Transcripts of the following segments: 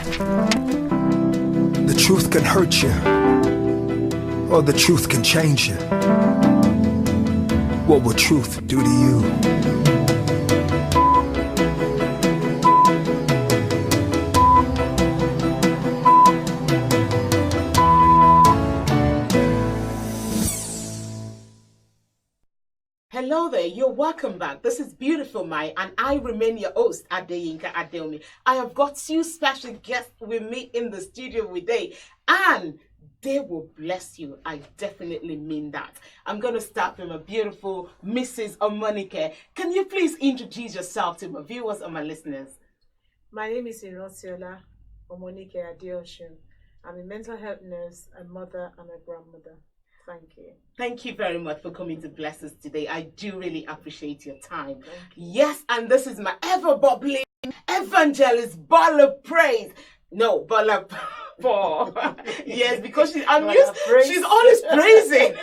The truth can hurt you, or the truth can change you. What will truth do to you? Hello there, you're welcome back. This is Beautiful Mind, and I remain your host, Adeosun. I have got two special guests with me in the studio today, and they will bless you. I definitely mean that. I'm going to start with my beautiful Mrs. Omonike. Can you please introduce yourself to my viewers and my listeners? My name is Omonike Adeosun. I'm a mental health nurse, a mother, and a grandmother. Thank you. Thank you very much for coming to bless us today. I do really appreciate your time. Yes, and this is my ever-bubbling evangelist, Bola Praise. No, Bola Paul. Yes, because she's always praising.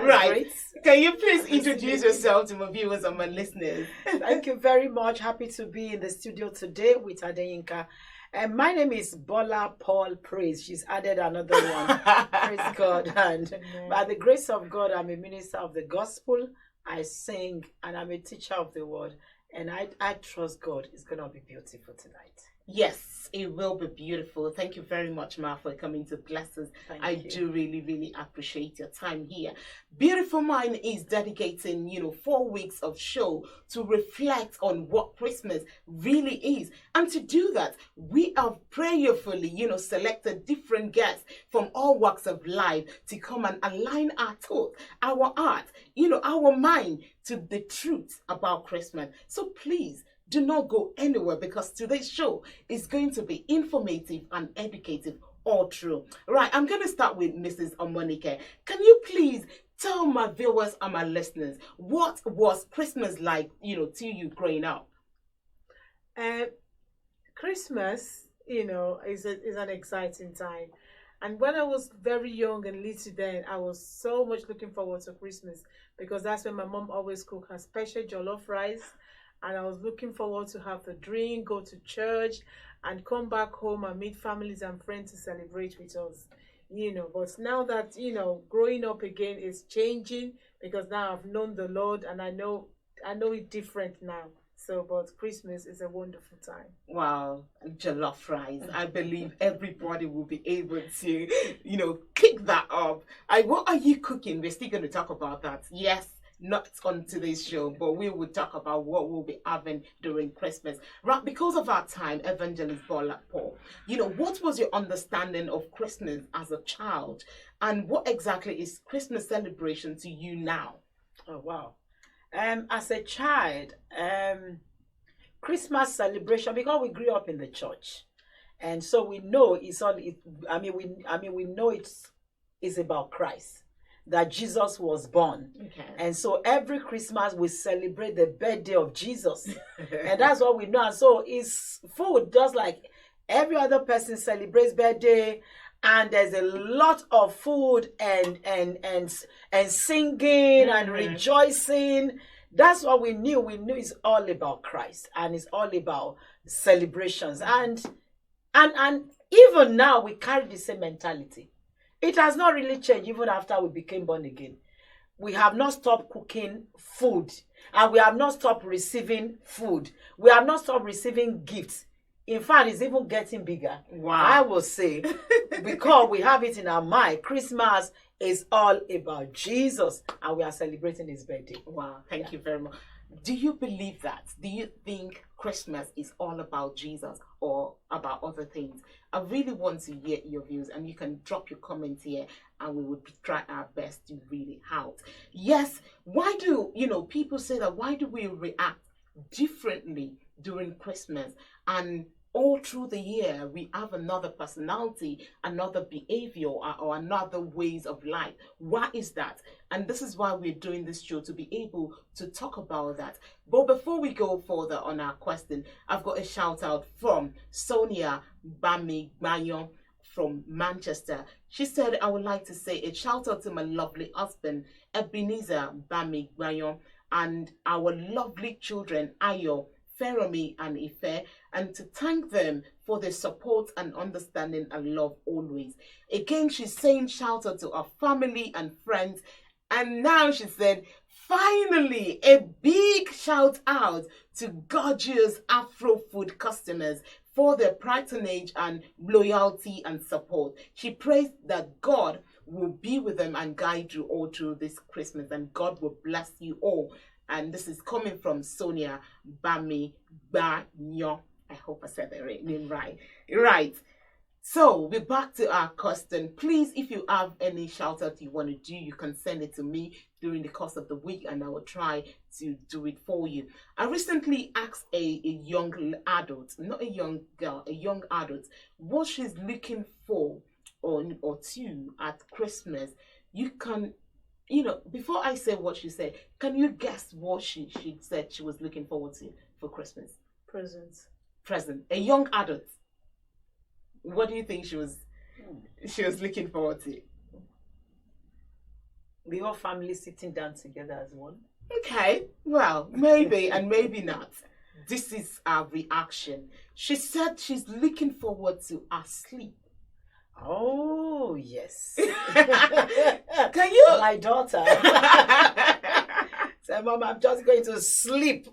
Right. Can you please introduce yourself to my viewers and my listeners? Thank you very much. Happy to be in the studio today with Adeyinka. And my name is Bola Paul Praise. She's added another one. Praise God. And by the grace of God, I'm a minister of the gospel. I sing and I'm a teacher of the word. And I trust God. It's going to be beautiful tonight. Yes, it will be beautiful. Thank you very much, Ma, for coming to bless us. I do really, really appreciate your time here. Beautiful Mind is dedicating, 4 weeks of show to reflect on what Christmas really is. And to do that, we have prayerfully, selected different guests from all walks of life to come and align our thoughts, our art, our mind to the truth about Christmas. So please, do not go anywhere, because today's show is going to be informative and educative all through. Right, I'm going to start with Mrs. Omonike. Can you please tell my viewers and my listeners what was Christmas like, to you growing up? Christmas, is an exciting time. And when I was very young and little then, I was so much looking forward to Christmas, because that's when my mom always cooked her special jollof rice. And I was looking forward to have the drink, go to church, and come back home and meet families and friends to celebrate with us. But now that, growing up again is changing, because now I've known the Lord and I know it different now. So, but Christmas is a wonderful time. Wow, jollof rice. I believe everybody will be able to, kick that up. What are you cooking? We're still going to talk about that. Yes. Not on today's show, but we will talk about what we'll be having during Christmas. Right, because of our time, Evangelist Bola Paul, what was your understanding of Christmas as a child? And what exactly is Christmas celebration to you now? Oh, wow. As a child, Christmas celebration, because we grew up in the church. And so we know we know it's about Christ, that Jesus was born. Okay. And so every Christmas we celebrate the birthday of Jesus. And that's what we know. And so it's food, just like every other person celebrates birthday, and there's a lot of food and singing and rejoicing. That's what we knew. We knew it's all about Christ, and it's all about celebrations. And even now we carry the same mentality. It has not really changed even after we became born again. We have not stopped cooking food, and we have not stopped receiving food. We have not stopped receiving gifts. In fact, it's even getting bigger. Wow. I will say, because we have it in our mind, Christmas is all about Jesus, and we are celebrating his birthday. Wow, thank you very much. Do you believe that? Do you think Christmas is all about Jesus or about other things? I really want to hear your views, and you can drop your comments here and we will try our best to read it out. Yes, why do, people say that, why do we react differently during Christmas? And all through the year, we have another personality, another behavior, or another ways of life. Why is that? And this is why we're doing this show, to be able to talk about that. But before we go further on our question, I've got a shout out from Sonia Bamigbayon from Manchester. She said, I would like to say a shout out to my lovely husband, Ebenezer Bamigbayon, and our lovely children, Ayo, Feromi and Ife. and to thank them for their support and understanding and love always. Again, she's saying shout out to her family and friends. And now she said, finally, a big shout out to gorgeous Afro food customers for their patronage and loyalty and support. She prays that God will be with them and guide you all through this Christmas, and God will bless you all. And this is coming from Sonia Bami Banyo. I hope I said that name right. Right. So we're back to our question. Please, if you have any shout out you want to do, you can send it to me during the course of the week, and I will try to do it for you. I recently asked a young adult, not a young girl, a young adult, what she's looking for or two at Christmas. You can, before I say what she said, can you guess what she said she was looking forward to for Christmas? Presents. Present. A young adult. What do you think she was looking forward to? The whole family sitting down together as one. Okay, well, maybe and maybe not. This is our reaction. She said she's looking forward to her sleep. Oh, yes. Can you? My daughter. Say, Mom, I'm just going to sleep.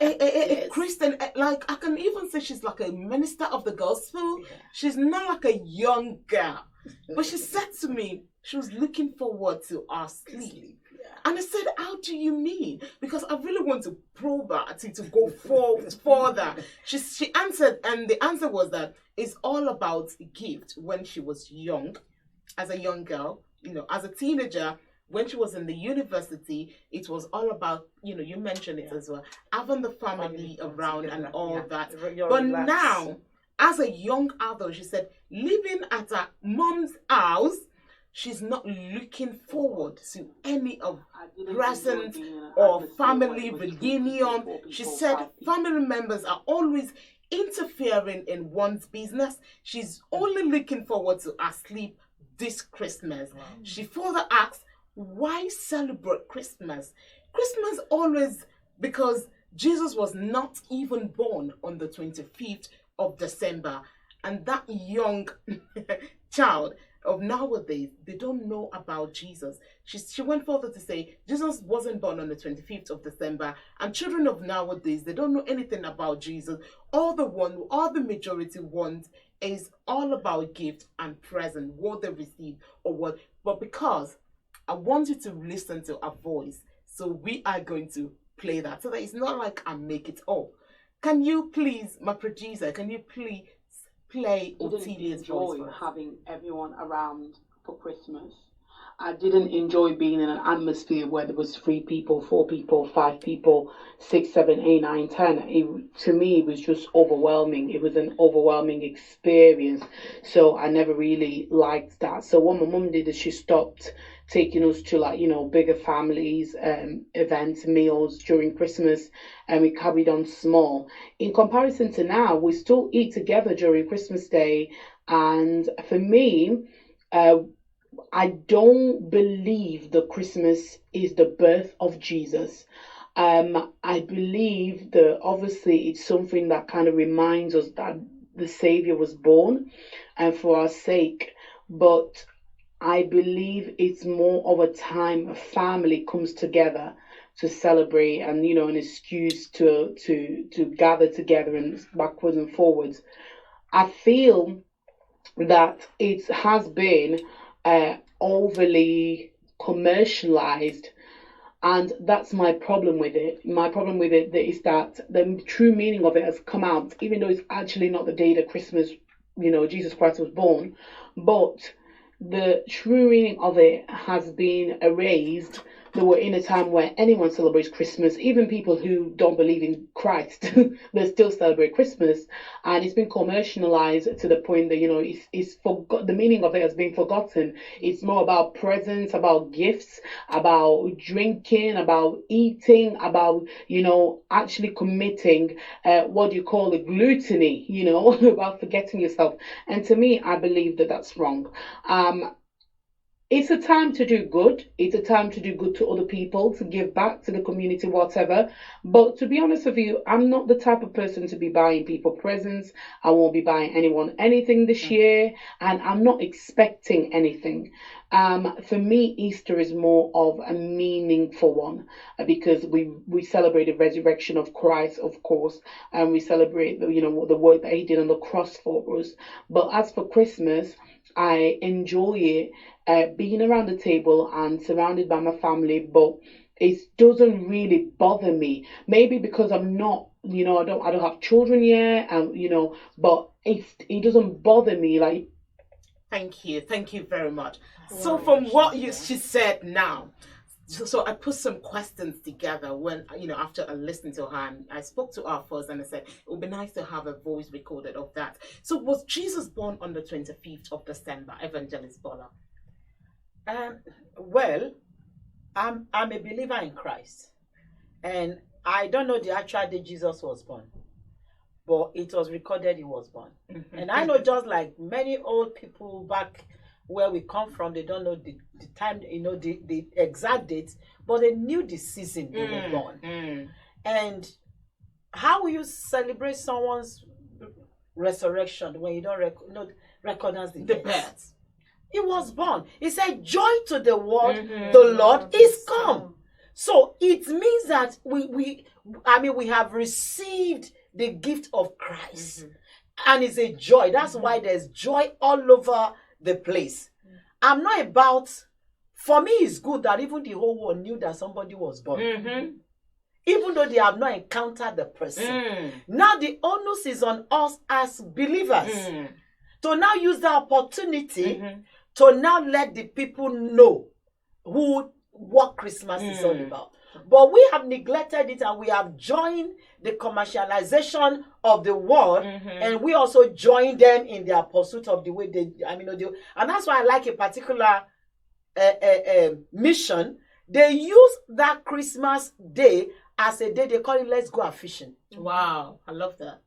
A Christian, like I can even say she's like a minister of the gospel. Yeah. She's not like a young girl. But she said to me she was looking forward to our sleep. Yeah. And I said, how do you mean? Because I really want to probe her to go further. She answered, and the answer was that it's all about gift when she was young, as a young girl, as a teenager. When she was in the university, it was all about, you mentioned it as well, having the family around and all that. But now, as a young adult, she said, living at her mom's house, she's not looking forward to any of present or family reunion. She said family members are always interfering in one's business. She's only looking forward to her sleep this Christmas. Wow. She further asked, why celebrate Christmas? Christmas always, because Jesus was not even born on the 25th of December. And that young child of nowadays, they don't know about Jesus. She went further to say, Jesus wasn't born on the 25th of December. And children of nowadays, they don't know anything about Jesus. All the majority want is all about gift and present, what they receive or what. But because I want you to listen to her voice. So we are going to play that so that it's not like I make it up. Can you please, my producer, play Otilia's voice? I didn't enjoy having everyone around for Christmas. I didn't enjoy being in an atmosphere where there was 3 people, 4 people, 5 people, 6, 7, 8, 9, 10. To me, it was just overwhelming. It was an overwhelming experience. So I never really liked that. So what my mum did is she stopped taking us to bigger families, events, meals during Christmas, and we carried on small. In comparison to now, we still eat together during Christmas Day. And for me, I don't believe that Christmas is the birth of Jesus. I believe that obviously it's something that kind of reminds us that the Savior was born and for our sake. But I believe it's more of a time a family comes together to celebrate and, an excuse to gather together and backwards and forwards. I feel that it has been overly commercialized, and that's my problem with it. My problem with it is that the true meaning of it has come out, even though it's actually not the day that Christmas, Jesus Christ was born, but the true meaning of it has been erased. That we're in a time where anyone celebrates Christmas, even people who don't believe in Christ, they still celebrate Christmas, and it's been commercialized to the point that it's forgot. The meaning of it has been forgotten. It's more about presents, about gifts, about drinking, about eating, about actually committing what you call the gluttony, about forgetting yourself. And to me, I believe that that's wrong. it's a time to do good. It's a time to do good to other people, to give back to the community, whatever. But to be honest with you, I'm not the type of person to be buying people presents. I won't be buying anyone anything this year, and I'm not expecting anything. For me, Easter is more of a meaningful one because we celebrate the resurrection of Christ, of course, and we celebrate the work that He did on the cross for us. But as for Christmas, I enjoy it. Being around the table and surrounded by my family, but it doesn't really bother me. Maybe because I'm not, I don't have children yet, but it doesn't bother me. Like, thank you very much. So from what she said now, so I put some questions together when, after I listened to her, and I spoke to her first and I said, it would be nice to have a voice recorded of that. So was Jesus born on the 25th of December, Evangelist Bola? Well, I'm a believer in Christ, and I don't know the actual day Jesus was born, but it was recorded he was born. And I know, just like many old people back where we come from, they don't know the time, the exact date, but they knew the season they were born. And how will you celebrate someone's resurrection when you don't recognize the birth? He was born. He said, joy to the world, the Lord is come. So it means that we have received the gift of Christ. And it's a joy. That's why there's joy all over the place. I'm not about, for me it's good that even the whole world knew that somebody was born. Even though they have not encountered the person. Now the onus is on us as believers to now use the opportunity to now let the people know what Christmas is all about. But we have neglected it, and we have joined the commercialization of the world, and we also join them in their pursuit of the way and that's why I like a particular mission. They use that Christmas day as a day, they call it Let's Go Fishing. Wow, I love that.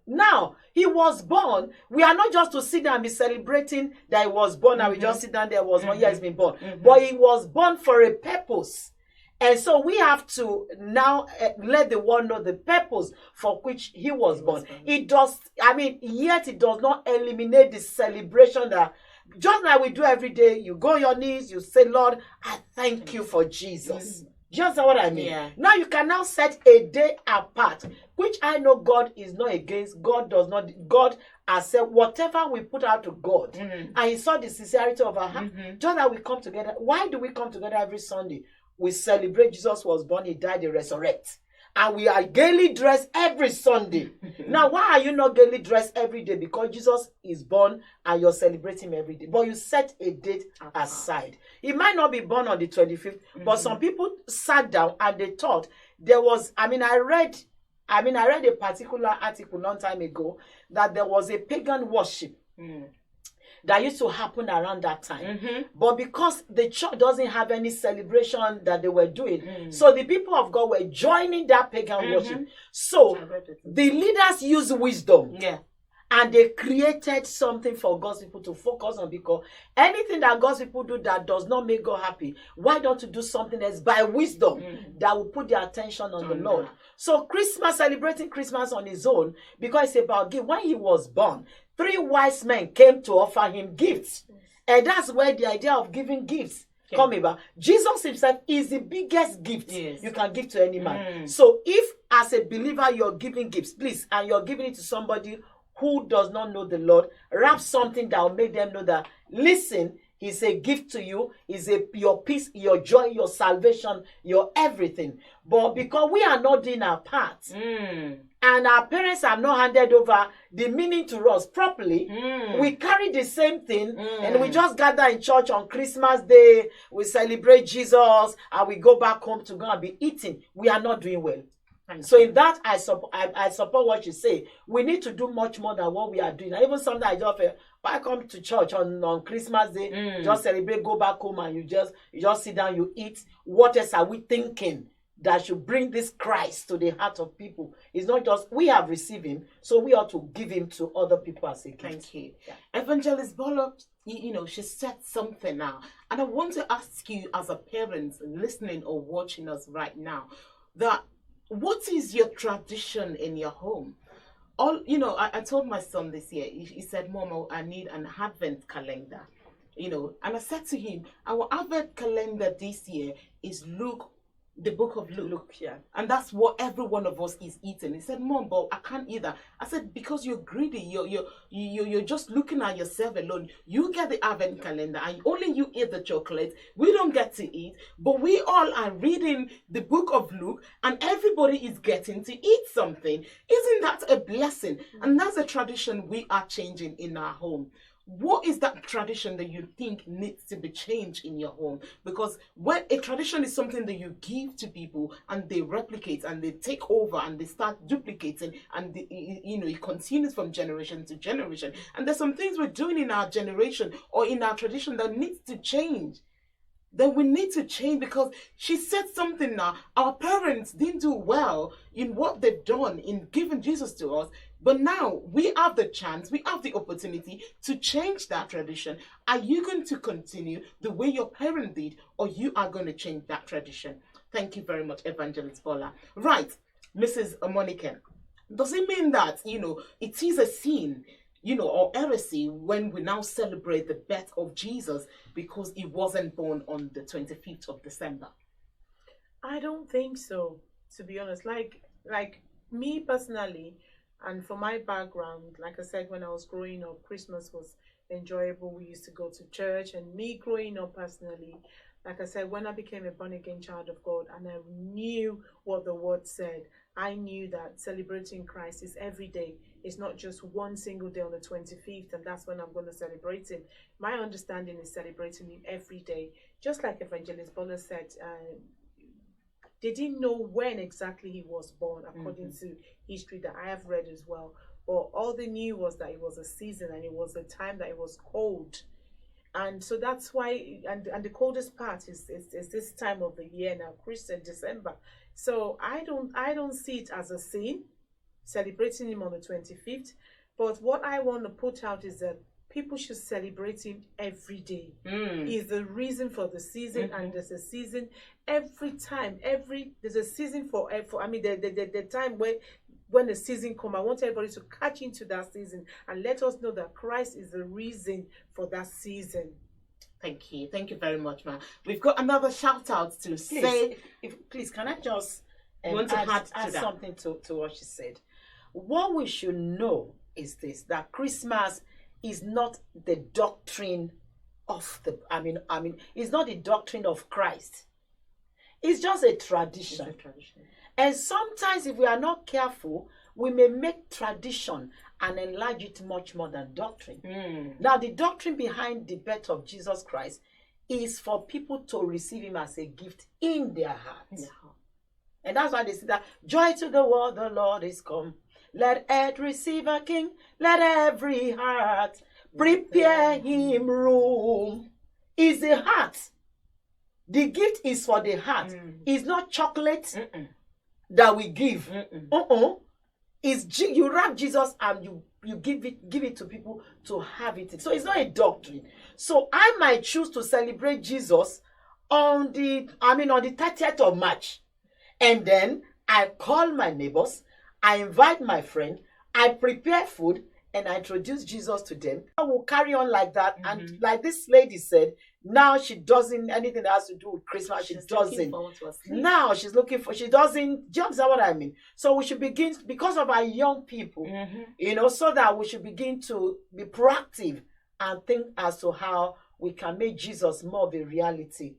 Now, he was born. We are not just to sit down and be celebrating that he was born, and we just sit down there, was 1 year he's been born. But he was born for a purpose. And so we have to now let the world know the purpose for which he was born. Yet it does not eliminate the celebration that, just like we do every day, you go on your knees, you say, Lord, I thank you for Jesus. Just what I mean. Yeah. Now you can now set a day apart, which I know God is not against. God does not. God has said whatever we put out to God, and He saw the sincerity of our heart. Just that we come together. Why do we come together every Sunday? We celebrate Jesus was born, He died, He resurrected. And we are gaily dressed every Sunday. Now, why are you not gaily dressed every day? Because Jesus is born and you're celebrating Him every day. But you set a date aside. He might not be born on the 25th, but some people sat down and they thought there was, I read a particular article long time ago that there was a pagan worship that used to happen around that time. But because the church doesn't have any celebration that they were doing, so the people of God were joining that pagan worship. So the leaders used wisdom. And they created something for God's people to focus on, because anything that God's people do that does not make God happy, why don't you do something else by wisdom that will put their attention on the Lord? So Christmas, celebrating Christmas on its own, because it's about gift. When He was born, 3 wise men came to offer Him gifts. And that's where the idea of giving gifts come about. Jesus Himself is the biggest gift you can give to any man. So if as a believer you're giving gifts, please, and you're giving it to somebody who does not know the Lord, wrap something that will make them know that, listen, He's a gift to you, He's your peace, your joy, your salvation, your everything. But because we are not doing our part, and our parents have not handed over the meaning to us properly, we carry the same thing, and we just gather in church on Christmas Day, we celebrate Jesus, and we go back home to go and be eating. We are not doing well. So in that, I support what you say. We need to do much more than what we are doing. And even sometimes I just I come to church on Christmas Day, just celebrate, go back home, and you just sit down, you eat. What else are we thinking? that should bring this Christ to the heart of people. It's not just we have received him, so we ought to give him to other people as a gift. Thank you. Yeah. Evangelist Bola, she said something now. And I want to ask you as a parent listening or watching us right now, that what is your tradition in your home? I told my son this year, he said, Mom, I need an Advent calendar. And I said to him, our Advent calendar this year is Luke, the book of Luke. Yeah. And that's what every one of us is eating. He said, Mom, but I can't eat that. I said, because you're greedy. You're just looking at yourself alone. You get the Advent calendar and only you eat the chocolate. We don't get to eat. But we all are reading the book of Luke and everybody is getting to eat something. Isn't that a blessing? And that's a tradition we are changing in our home. What is that tradition that you think needs to be changed in your home? Because when a tradition is something that you give to people and they replicate and they take over and they start duplicating and it continues from generation to generation. And there's some things we're doing in our generation or in our tradition that needs to change. Then we need to change, because she said something now. Our parents didn't do well in what they've done in giving Jesus to us. But now we have the chance, we have the opportunity to change that tradition. Are you going to continue the way your parent did, or you are going to change that tradition? Thank you very much, Evangelist Bola. Right, Mrs. Omonike, does it mean that, it is a sin, or heresy when we now celebrate the birth of Jesus because he wasn't born on the 25th of December? I don't think so, to be honest. Like me personally, and for my background, like I said, when I was growing up, Christmas was enjoyable. We used to go to church, and me growing up personally, like I said, when I became a born-again child of God and I knew what the word said, I knew that celebrating Christ is every day. It's not just one single day on the 25th, and that's when I'm going to celebrate him. My understanding is celebrating him every day. Just like Evangelist Bola said, they didn't know when exactly he was born, according to history that I have read as well. But all they knew was that it was a season and it was a time that it was cold. And so that's why, and the coldest part is this time of the year now, Christian December. So I don't see it as a sin, celebrating him on the 25th. But what I want to put out is that people should celebrate him every day. He's the reason for the season, and there's a season every time. There's a season for the time when the season comes. I want everybody to catch into that season and let us know that Christ is the reason for that season. Thank you very much, ma'am. We've got another shout out to say. Please, can I just want to add something to what she said? What we should know is this: that Christmas is not the doctrine of it's not the doctrine of Christ. It's just a tradition. And sometimes if we are not careful, we may make tradition and enlarge it much more than doctrine. Now, the doctrine behind the birth of Jesus Christ is for people to receive him as a gift in their hearts. And that's why they say that joy to the world, the Lord is come. Let earth receive a king. Let every heart prepare him room. It's the heart. The gift is for the heart. It's not chocolate that we give. It's you wrap Jesus and you give it to people to have it. So it's not a doctrine. So I might choose to celebrate Jesus on the 30th of March. And then I call my neighbors, I invite my friend, I prepare food, and I introduce Jesus to them. I will carry on like that. And like this lady said, now she doesn't, anything that has to do with Christmas, she doesn't. Now she's looking for, she doesn't, do you understand what I mean? So we should begin, because of our young people, so that we should begin to be proactive and think as to how we can make Jesus more of a reality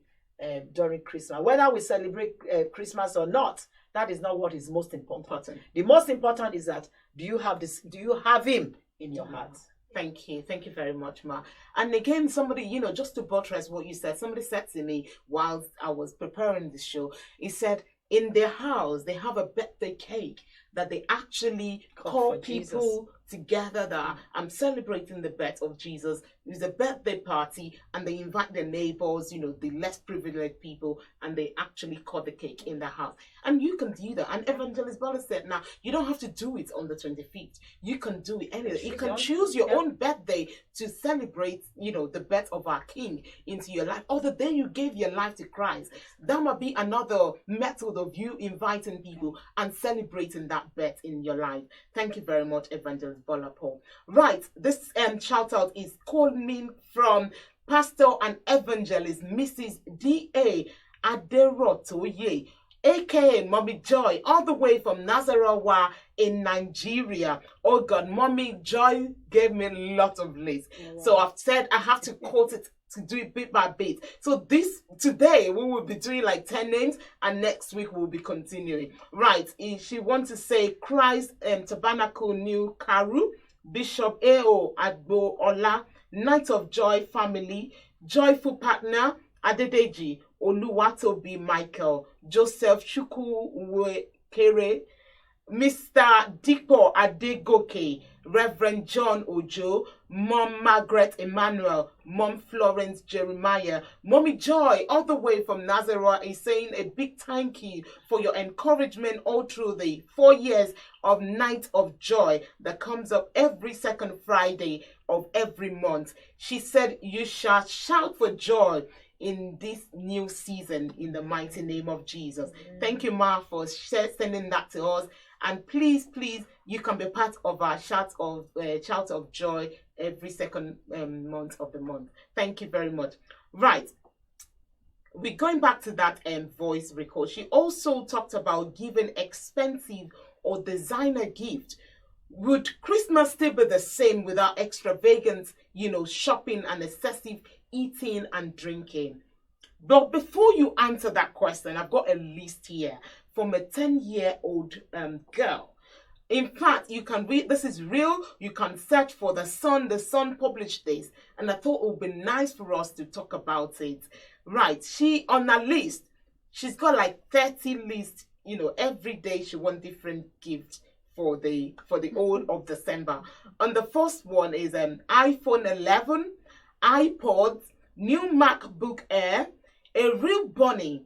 during Christmas. Whether we celebrate Christmas or not, that is not what is most important. The most important is that do you have him in your heart? Thank you very much, Ma. And again, somebody, just to buttress what you said, somebody said to me while I was preparing this show, he said in their house they have a birthday cake that they actually Call call for Jesus. people together that I'm celebrating the birth of Jesus. It's a birthday party, and they invite their neighbors, the less privileged people, and they actually cut the cake in the house. And you can do that. And Evangelist Bola said, now, you don't have to do it on the 25th. You can do it anyway. You can choose your own birthday to celebrate, the birth of our King into your life, or the day you gave your life to Christ. That might be another method of you inviting people and celebrating that birth in your life. Thank you very much, Evangelist Bola Paul. Right, this shout out is coming from Pastor and Evangelist Mrs. D.A. Aderotoye, aka Mommy Joy, all the way from Nasarawa in Nigeria. Oh God, Mommy Joy gave me a lot of list. Wow. So I've said I have to quote it to do it bit by bit. So today we will be doing like 10 names, and next week we'll be continuing. Right, she wants to say Christ Tabernacle New Karu, Bishop A.O. Agbo Ola, Night of Joy family, Joyful Partner, Adedeji, Oluwatobi Michael, Joseph Chukwuekere, Mr. Dipo Adegoke, Reverend John Ojo, Mom Margaret Emmanuel, Mom Florence Jeremiah, Mommy Joy, all the way from Nazareth, is saying a big thank you for your encouragement all through the 4 years of Night of Joy that comes up every second Friday of every month. She said, you shall shout for joy in this new season in the mighty name of Jesus. Thank you, Ma, for sending that to us. And please, you can be part of our shout of joy every second month of the month. Thank you very much. Right. We're going back to that voice record. She also talked about giving expensive or designer gift. Would Christmas still be the same without extravagant, shopping and excessive eating and drinking? But before you answer that question, I've got a list here from a 10-year-old girl. In fact, you can read, this is real, you can search for The Sun published this, and I thought it would be nice for us to talk about it. Right, on a list, she's got like 30 lists, every day she wants different gifts for the whole of December. And the first one is an iPhone 11, iPods, new MacBook Air, a real bunny,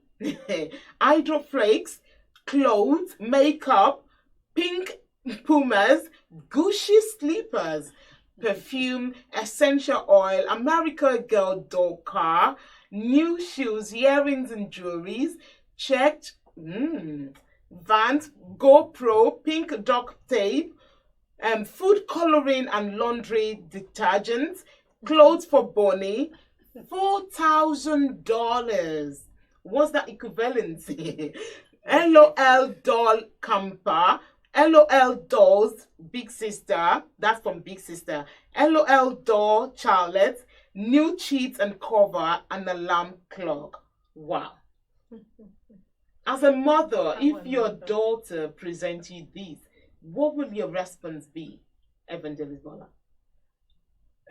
hydroflakes, clothes, makeup, pink Pumas, Gucci slippers, perfume, essential oil, American Girl doll car, new shoes, earrings and jewelries, checked, Vans, GoPro, pink duct tape, food coloring and laundry detergents, clothes for Bonnie, $4,000. What's that equivalency? LOL doll camper, LOL dolls, Big Sister, that's from Big Sister, LOL doll Charlotte, new sheets and cover, and alarm clock. Wow. As a mother, if your daughter presents you this, what will your response be, Evangelist Bola?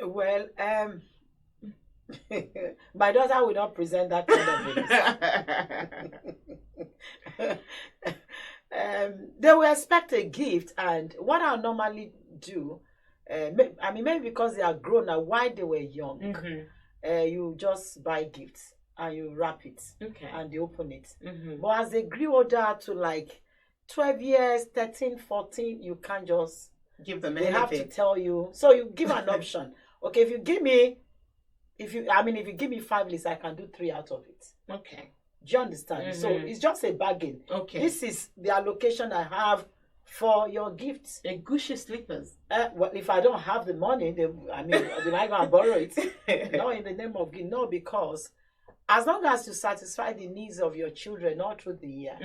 Well, my daughter will not present that kind of things. They will expect a gift, and what I normally do, maybe because they are grown now, while they were young, you just buy gifts and you wrap it, and they open it. But as they grew older to like 12 years, 13, 14, you can't just give them anything. They have to tell you. So you give an option. Okay, if you give me 5 lists, I can do 3 out of it. Okay. Do you understand? So it's just a bargain. Okay. This is the allocation I have for your gifts. A Gucci slippers. Well, if I don't have the money, will I go and borrow it? Not in the name of gift. No, because as long as you satisfy the needs of your children all through the year,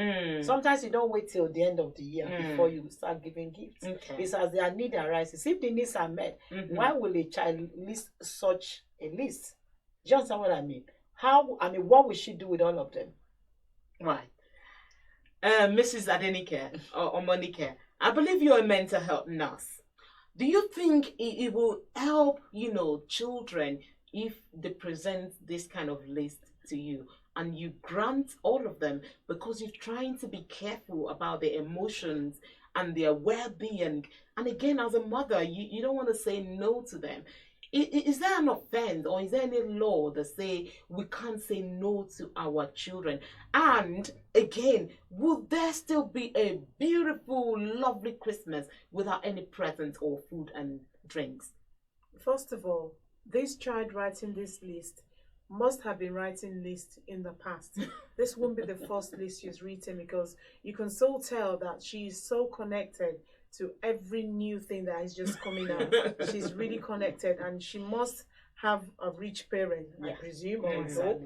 sometimes you don't wait till the end of the year before you start giving gifts. It's as their need arises. If the needs are met, why will a child list such a list? Do you understand what I mean? What will she do with all of them? Right. Mrs. Adenike or Omonike, I believe you're a mental health nurse. Do you think it will help, children if they present this kind of list to you and you grant all of them, because you're trying to be careful about their emotions and their well-being. And again, as a mother, you don't want to say no to them. Is there an offense, or is there any law that say we can't say no to our children? And again, will there still be a beautiful, lovely Christmas without any presents or food and drinks? First of all, this child writing this list must have been writing lists in the past. This won't be the first list she's written, because you can so tell that she's so connected to every new thing that is just coming out. She's really connected, and she must have a rich parent, I presume, or I hope.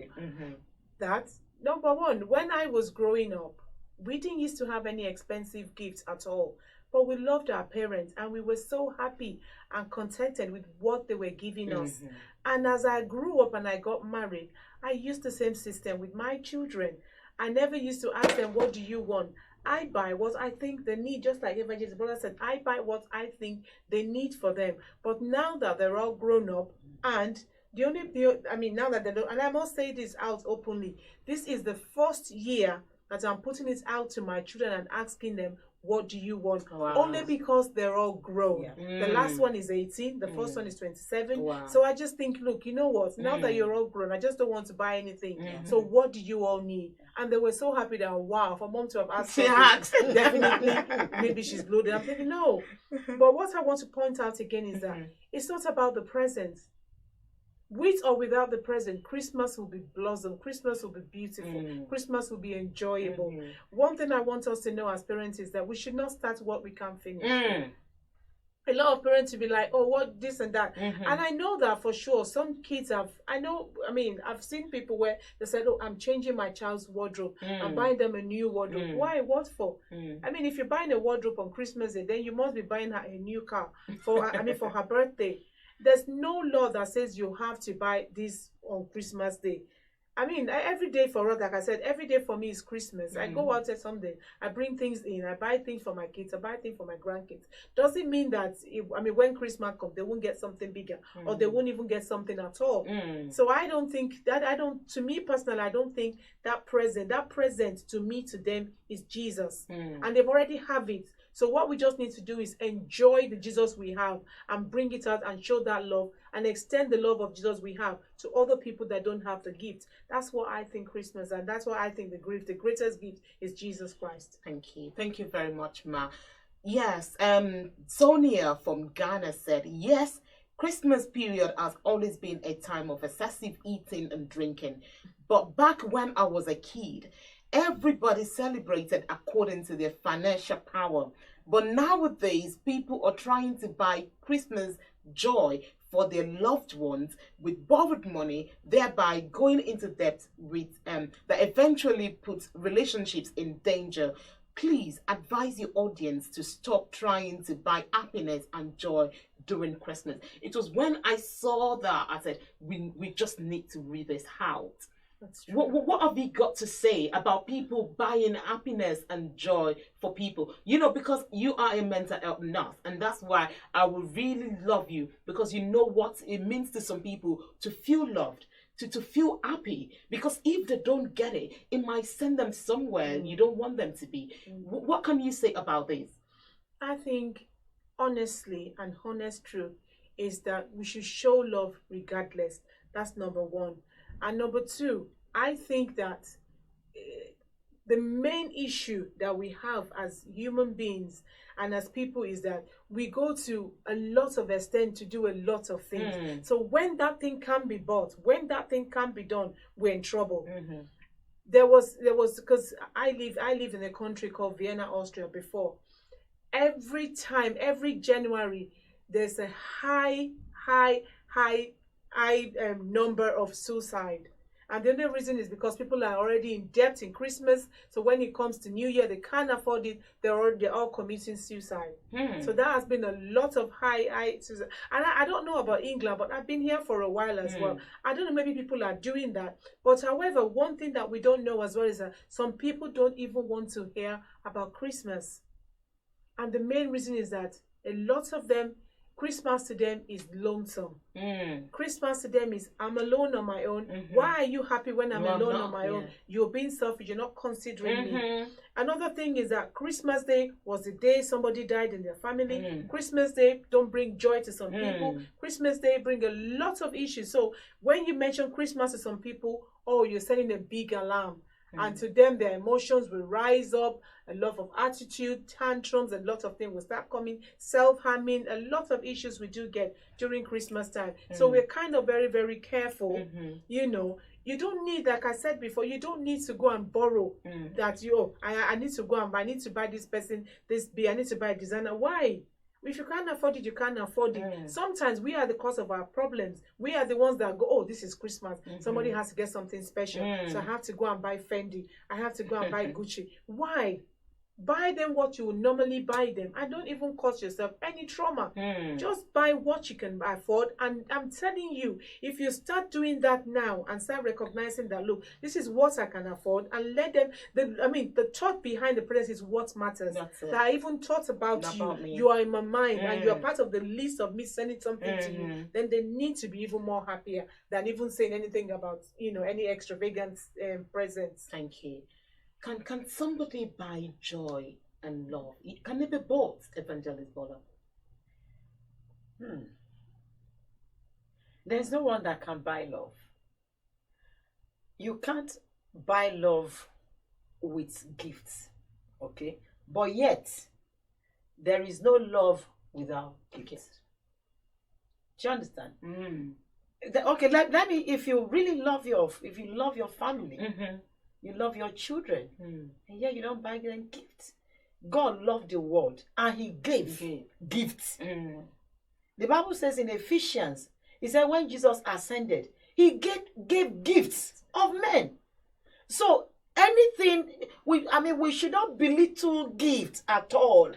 That, number one, when I was growing up, we didn't used to have any expensive gifts at all. But we loved our parents, and we were so happy and contented with what they were giving us. And as I grew up and I got married, I used the same system with my children. I never used to ask them, what do you want? I buy what I think they need, just like Evangelist Bola said, I buy what I think they need for them. But now that they're all grown up, and now that they don't, and I must say this out openly, this is the first year that I'm putting it out to my children and asking them, what do you want? Wow. Only because they're all grown. The last one is 18, the first one is 27. Wow. So I just think, look, you know what? Now that you're all grown, I just don't want to buy anything. So what do you all need? And they were so happy that, wow, for mom to have asked, definitely, maybe she's loaded. I'm thinking, no. But what I want to point out again is that it's not about the present. With or without the present, Christmas will be blossom. Christmas will be beautiful. Christmas will be enjoyable. One thing I want us to know as parents is that we should not start what we can't finish. A lot of parents will be like, oh, what, this and that. And I know that for sure. Some kids I've seen people where they said, oh, I'm changing my child's wardrobe. I'm buying them a new wardrobe. Why? What for? I mean, if you're buying a wardrobe on Christmas Day, then you must be buying her a new car for her birthday. There's no law that says you have to buy this on Christmas Day. I mean, every day for us, like I said, every day for me is Christmas. I go out there someday, I bring things in, I buy things for my kids, I buy things for my grandkids. Doesn't mean that, when Christmas comes, they won't get something bigger, or they won't even get something at all. So I don't think that, to me personally, I don't think that present to me, to them, is Jesus. And they've already have it. So what we just need to do is enjoy the Jesus we have and bring it out and show that love and extend the love of Jesus we have to other people that don't have the gift. That's what I think Christmas, and that's what I think the greatest gift is Jesus Christ. Thank you. Thank you very much, Ma. Yes, Sonia from Ghana said, yes, Christmas period has always been a time of excessive eating and drinking. But back when I was a kid, everybody celebrated according to their financial power. But nowadays, people are trying to buy Christmas joy for their loved ones with borrowed money, thereby going into debt that eventually puts relationships in danger. Please advise your audience to stop trying to buy happiness and joy during Christmas. It was when I saw that, I said, we just need to read this out. What have you got to say about people buying happiness and joy for people? Because you are a mental health nurse, and that's why I would really love you, because you know what it means to some people to feel loved, to feel happy. Because if they don't get it, it might send them somewhere you don't want them to be. What can you say about this? I think, honestly, and honest truth is that we should show love regardless. That's number one. And number two, I think that the main issue that we have as human beings and as people is that we go to a lot of extent to do a lot of things. So when that thing can be bought, when that thing can be done, we're in trouble. There was because I lived in a country called Vienna, Austria before. Every January, there's a high number of suicide. And the only reason is because people are already in debt in Christmas. So when it comes to New Year, they can't afford it. They're all committing suicide. So that has been a lot of high suicide. And I don't know about England, but I've been here for a while as well. I don't know, maybe people are doing that. But however, one thing that we don't know as well is that some people don't even want to hear about Christmas. And the main reason is that a lot of them, Christmas to them is lonesome. Mm. Christmas to them is I'm alone on my own. Why are you happy when I'm alone on my own? You're being selfish. You're not considering me. Another thing is that Christmas Day was the day somebody died in their family. Christmas Day don't bring joy to some people. Christmas Day bring a lot of issues. So when you mention Christmas to some people, oh, you're sending a big alarm. And to them, their emotions will rise up, a lot of attitude, tantrums, a lot of things will start coming, self-harming, a lot of issues we do get during Christmas time. So we're kind of very, very careful. You know, you don't need, like I said before, you don't need to go and borrow that, I need to go and I need to buy this person, I need to buy a designer. Why? If you can't afford it, you can't afford it. Sometimes we are the cause of our problems. We are the ones that go, oh, this is Christmas. Somebody has to get something special. So I have to go and buy Fendi. I have to go and buy Gucci. Why? Buy them what you would normally buy them. And don't even cause yourself any trauma. Just buy what you can afford. And I'm telling you, if you start doing that now and start recognizing that, look, this is what I can afford, and let them, the thought behind the present is what matters. That I even thought about you. You are in my mind and you are part of the list of me sending something to you. Then they need to be even more happier than even saying anything about, any extravagant presents. Thank you. Can somebody buy joy and love? Can they be both, Evangelist Bola? There's no one that can buy love. You can't buy love with gifts, okay? But yet, there is no love without gifts. Do you understand? Okay, let me. If you really love your family. You love your children, and yet you don't buy them gifts. God loved the world, and He gave gifts. The Bible says in Ephesians, He said when Jesus ascended, He gave gifts of men. So anything, we should not belittle gifts at all.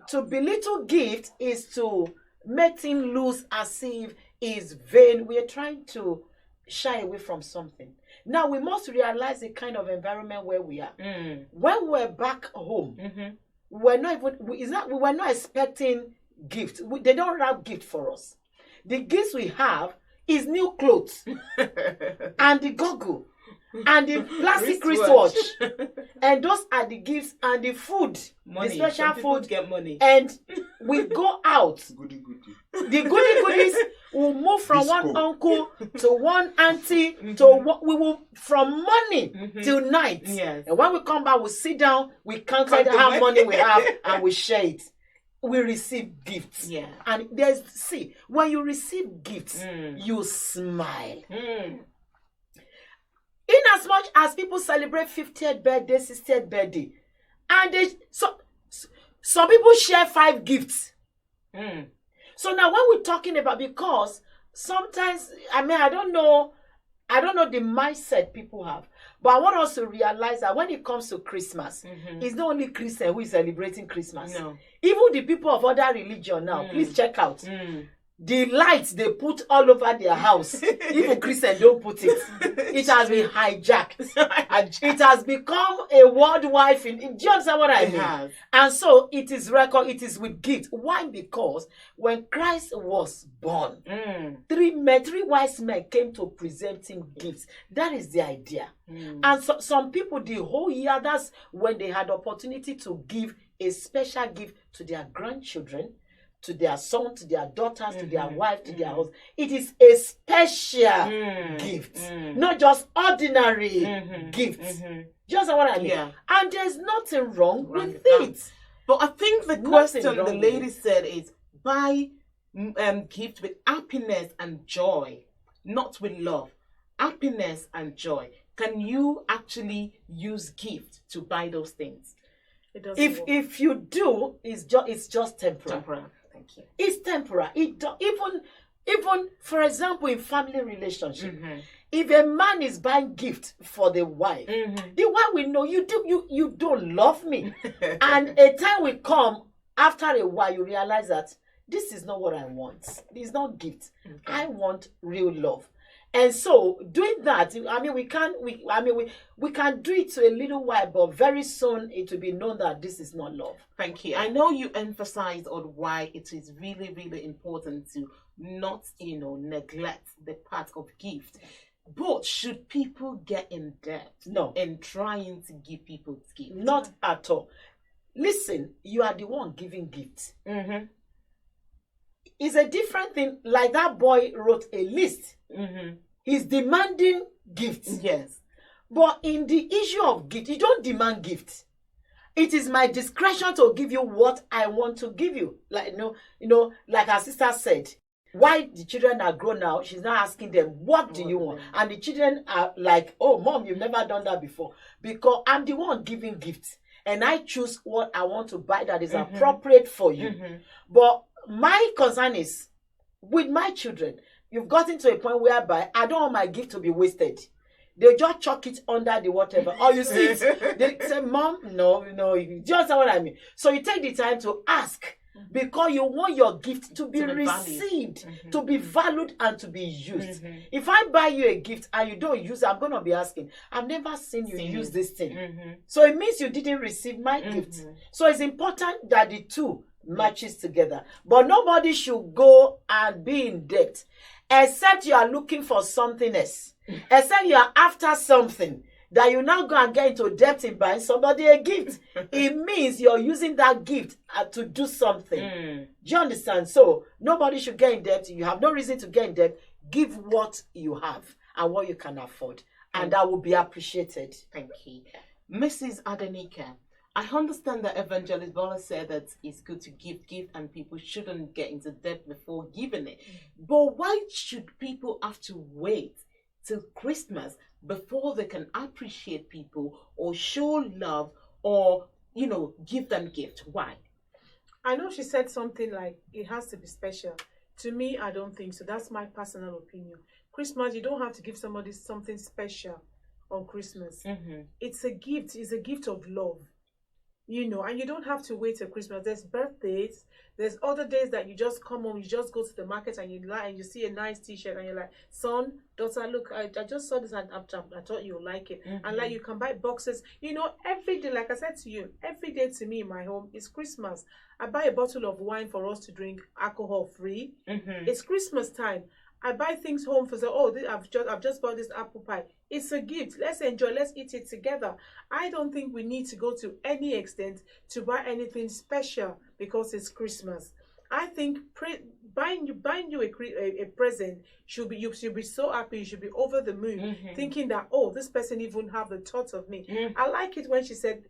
To belittle gift is to make things look as if it's vain. We are trying to shy away from something. Now we must realize the kind of environment where we are. When we're back home, we were not expecting gifts. They don't wrap gift for us. The gifts we have is new clothes and the goggle and the plastic wristwatch. And those are the gifts, and the food, the special food, get money. And we go out. The goodies will move from one uncle to one auntie we will from morning till night. Yes. And when we come back, we sit down, we count how money we have, and we share it. We receive gifts. Yeah. And when you receive gifts, you smile. In as much as people celebrate 50th birthday, 60th birthday, and some people share 5 gifts. So now when we're talking about, because sometimes, I don't know the mindset people have, but I want us to realize that when it comes to Christmas, it's not only Christian who is celebrating Christmas. No. Even the people of other religion now, please check out. The lights they put all over their house, even Christians don't put it. It has been hijacked. It has become a worldwide thing. Do you understand what I mean? And so it is with gift. Why? Because when Christ was born, 3 wise men came to present him gifts. That is the idea. And so, some people, the whole year, that's when they had opportunity to give a special gift to their grandchildren, to their son, to their daughters, to their wife, to their husband. It is a special gift, not just ordinary gifts. Just what I mean. Yeah. And there's nothing wrong with it. But I think the question the lady said is buy gift with happiness and joy, not with love. Happiness and joy. Can you actually use gift to buy those things? It doesn't work. If you do, it's just temporary. Thank you. It's temporary. Even for example, in family relationship, if a man is buying gift for the wife, the wife will know you don't love me, and a time will come after a while you realize that this is not what I want. It's not gift. I want real love. And so doing that, I mean, we can do it to a little while, but very soon it will be known that this is not love. Thank you. I know you emphasized on why it is really, really important to not, neglect the part of gift. But should people get in debt? No. In trying to give people gifts? Not at all. Listen, you are the one giving gifts. Mm-hmm. It's a different thing. Like that boy wrote a list. Mm-hmm. He's demanding gifts. Yes. But in the issue of gift, you don't demand gifts. It is my discretion to give you what I want to give you. Like like our sister said, why the children are grown now, she's not asking them, what do you want? And the children are like, oh, mom, you've never done that before. Because I'm the one giving gifts. And I choose what I want to buy that is appropriate for you. Mm-hmm. But my concern is, with my children, you've gotten to a point whereby I don't want my gift to be wasted. They just chuck it under the whatever. Or you see it, they say, Mom, no, you just know what I mean. So you take the time to ask, because you want your gift to be received, to be valued, and to be used. If I buy you a gift and you don't use it, I'm going to be asking, I've never seen you use this thing. So it means you didn't receive my gift. So it's important that the two matches together. But nobody should go and be in debt, except you are looking for something else. Except you are after something that you now go and get into debt in buying somebody a gift. It means you're using that gift to do something. Do you understand? So nobody should get in debt. You have no reason to get in debt. Give what you have and what you can afford, and that will be appreciated. Thank you. Mrs. Adenike, I understand that Evangelist Bola said that it's good to give, and people shouldn't get into debt before giving it. But why should people have to wait till Christmas before they can appreciate people or show love or, give them gift? Why? I know she said something like it has to be special. To me, I don't think so. That's my personal opinion. Christmas, you don't have to give somebody something special on Christmas. It's a gift. It's a gift of love. And you don't have to wait till Christmas. There's birthdays. There's other days that you just come home, you just go to the market and you see a nice t-shirt and you're like, son, daughter, look, I just saw this and I thought you'll like it. And like you can buy boxes. Every day, like I said to you, every day to me in my home is Christmas. I buy a bottle of wine for us to drink, alcohol free. It's Christmas time. I buy things home for I've just bought this apple pie. It's a gift. Let's enjoy. Let's eat it together. I don't think we need to go to any extent to buy anything special because it's Christmas. I think buying you a present you should be so happy, you should be over the moon, thinking that this person even have the thoughts of me. I like it when she said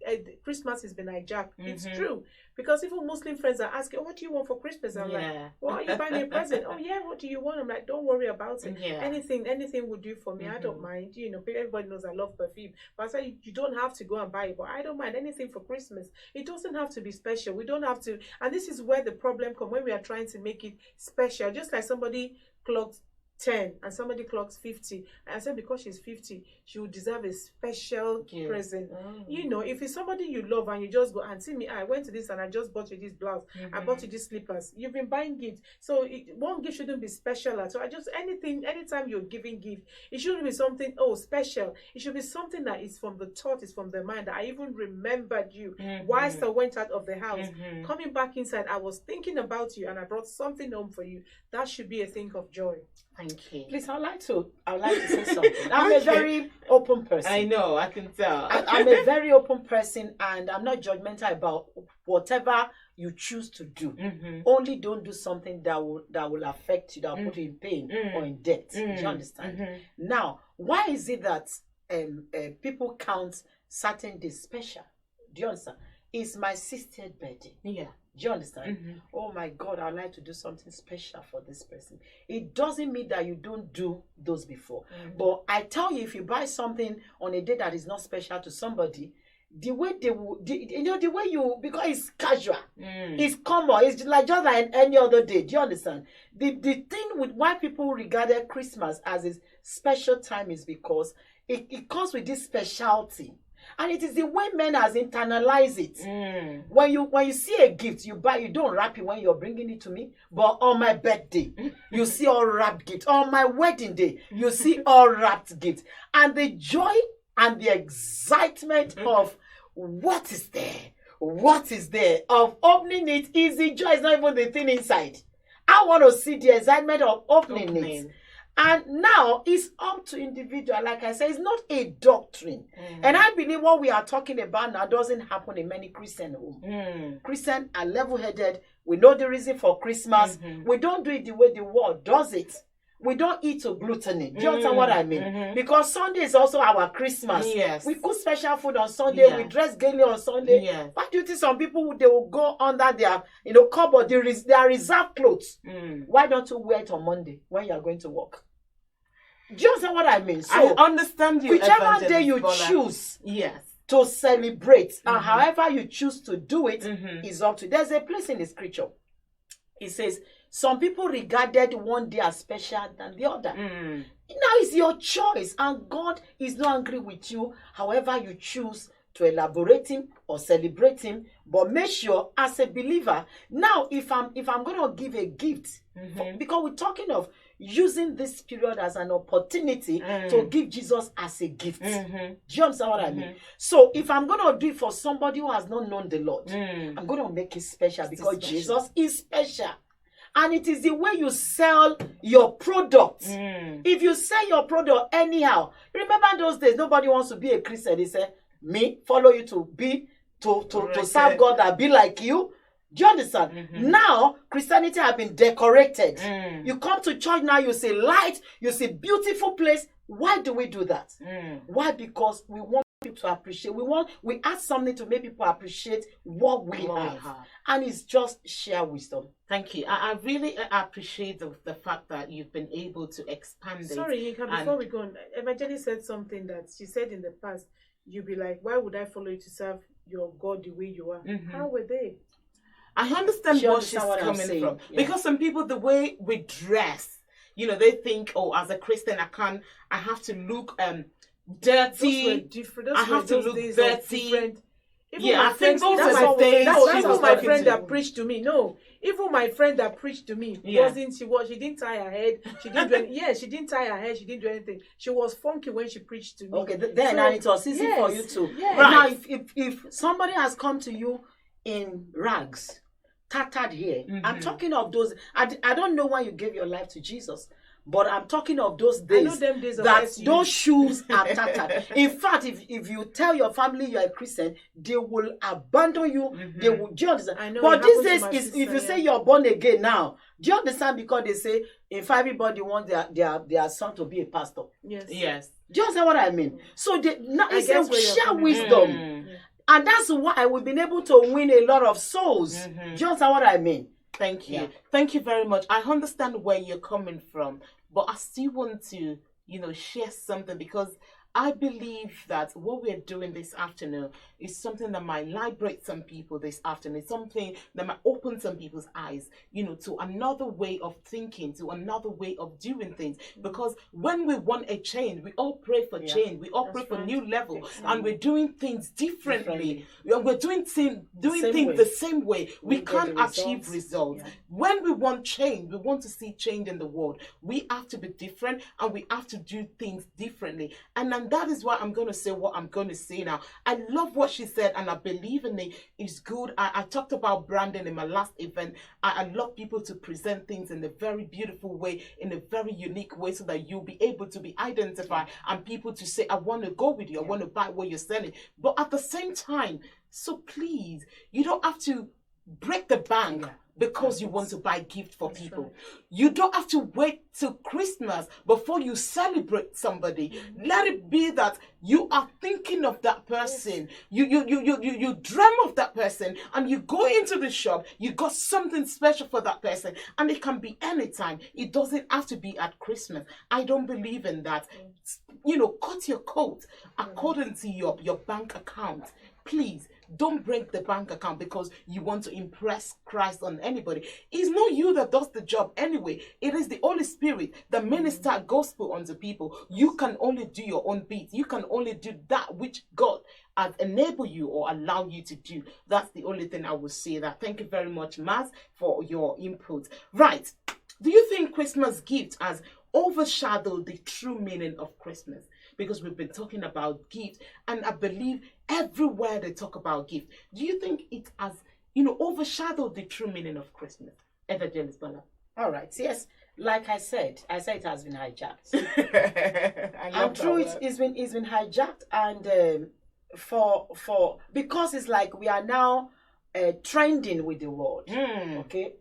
Christmas has been hijacked. It's true, because even Muslim friends are asking, what do you want for Christmas? I'm like, well, are you buying me a present? Oh yeah, what do you want? I'm like, don't worry about it. Anything will do for me. I don't mind. Everybody knows I love perfume, but I say you don't have to go and buy it, but I don't mind anything for Christmas. It doesn't have to be special. We don't have to, and this is where the problem comes, when we are trying to make it special. Just like somebody clocked 10 and somebody clocks 50, and I said because she's 50 she would deserve a special present. If it's somebody you love and you just go and see me, I went to this and I just bought you this blouse, I bought you these slippers, you've been buying gifts, so one gift shouldn't be special at all. Anytime you're giving gift, it shouldn't be something special. It should be something that is from the thought, is from the mind, that I even remembered you whilst I went out of the house. Coming back inside, I was thinking about you and I brought something home for you. That should be a thing of joy. Thank you. Please, I'd like to say something. I'm a very open person. I know, I can tell. I'm a very open person, and I'm not judgmental about whatever you choose to do. Only don't do something that will affect you, that will put you in pain or in debt. Do you understand? Now, why is it that people count certain days special? Do you understand? It's my 60th birthday. Yeah. Do you understand? Oh my God, I'd like to do something special for this person. It doesn't mean that you don't do those before. But I tell you, if you buy something on a day that is not special to somebody, the way they will, the way you, because it's casual, it's common, it's like just like any other day. Do you understand? The thing with why people regarded Christmas as a special time is because it comes with this specialty. And it is the way men has internalized it. When you see a gift, you buy, you don't wrap it when you're bringing it to me. But on my birthday, you see all wrapped gifts. On my wedding day, you see all wrapped gifts. And the joy and the excitement of what is there, of opening it is the joy. It's not even the thing inside. I want to see the excitement of opening it. And now it's up to individual. Like I said, it's not a doctrine. And I believe what we are talking about now doesn't happen in many Christian homes. Christians are level-headed. We know the reason for Christmas. We don't do it the way the world does it. We don't eat to gluttony. Do you understand what I mean? Because Sunday is also our Christmas. Yes. We cook special food on Sunday. Yes. We dress gaily on Sunday. Yes. Why do you think some people, they will go under their cupboard, their reserved clothes? Why don't you wear it on Monday when you are going to work? Do you understand what I mean? So I understand you. Whichever day you Bola. choose Yes. to celebrate, and however you choose to do it, is up to you. There's a place in the scripture. It says, some people regarded one day as special than the other. Now it's your choice, and God is not angry with you, however you choose to elaborate him or celebrate him. But make sure, as a believer, now if I'm going to give a gift, because we're talking of using this period as an opportunity to give Jesus as a gift. Do you understand what I mean? So if I'm going to do it for somebody who has not known the Lord, I'm going to make it special because Jesus is special. And it is the way you sell your product. If you sell your product anyhow, remember those days, nobody wants to be a Christian. They say, me, follow you to serve God and be like you. Do you understand? Now, Christianity has been decorated. You come to church now, you see light, you see beautiful place. Why do we do that? Why? Because we want people to appreciate. We add something to make people appreciate what we have. And it's just sheer wisdom. Thank you. I really appreciate the fact that you've been able to expand it. Sorry, Yinka, before we go on, Evangelist said something that she said in the past, you'd be like, why would I follow you to serve your God the way you are? How were they? I understand where she's coming from. Because some people, the way we dress, they think, oh, as a Christian, I have to look dirty. Those were different. I have to look dirty. I think those that's what my friend to. that preached to me. No, even my friend that preached to me she didn't tie her head. She didn't do anything. She didn't tie her head. She didn't do anything. She was funky when she preached to me. Okay, then it was easy for you to. Yes. Right. Now, if somebody has come to you in rags, tattered hair, I'm talking of those. I don't know why you gave your life to Jesus. But I'm talking of those days, I know them days that those shoes are tattered. In fact, if you tell your family you're a Christian, they will abandon you. They will. Do you understand? I know, but these days, if you say you're born again now, do you understand? Because they say if everybody wants their son to be a pastor. Yes. Do you understand what I mean? So it's a sheer wisdom. And that's why we've been able to win a lot of souls. Do you understand what I mean? Thank you. Thank you very much. I understand where you're coming from, but I still want to, share something, because I believe that what we're doing this afternoon is something that might liberate some people this afternoon, something that might open some people's eyes, to another way of thinking, to another way of doing things. Because when we want a change, we all pray for change, we all pray for new level, and we're doing things differently. We're doing things the same way. We can't achieve results. When we want change, we want to see change in the world. We have to be different, and we have to do things differently. And that is why I'm going to say what I'm going to say now. I love what she said, and I believe in it. It's good. I talked about branding in my last event. I love people to present things in a very beautiful way, in a very unique way, so that you'll be able to be identified and people to say, I want to go with you. I want to buy what you're selling. But at the same time, so please, you don't have to break the bank. Because you want to buy gift for people. Right. You don't have to wait till Christmas before you celebrate somebody. Let it be that you are thinking of that person. You dream of that person, and you go into the shop, you got something special for that person, and it can be anytime. It doesn't have to be at Christmas. I don't believe in that. Cut your coat according to your bank account. please don't break the bank account because you want to impress Christ on anybody. It's not you that does the job anyway. It is the Holy Spirit that minister gospel unto people. You can only do your own bit. You can only do that which God has enabled you or allow you to do. That's the only thing I will say. That. Thank you very much, Maz, for your input. Right. Do you think Christmas gift has overshadowed the true meaning of Christmas? Because we've been talking about gift, and I believe everywhere they talk about gift. Do you think it has, overshadowed the true meaning of Christmas? Evangelist Bola. All right. Yes, like I said it has been hijacked. And true, it's been hijacked, and because it's like we are now trending with the world. Okay.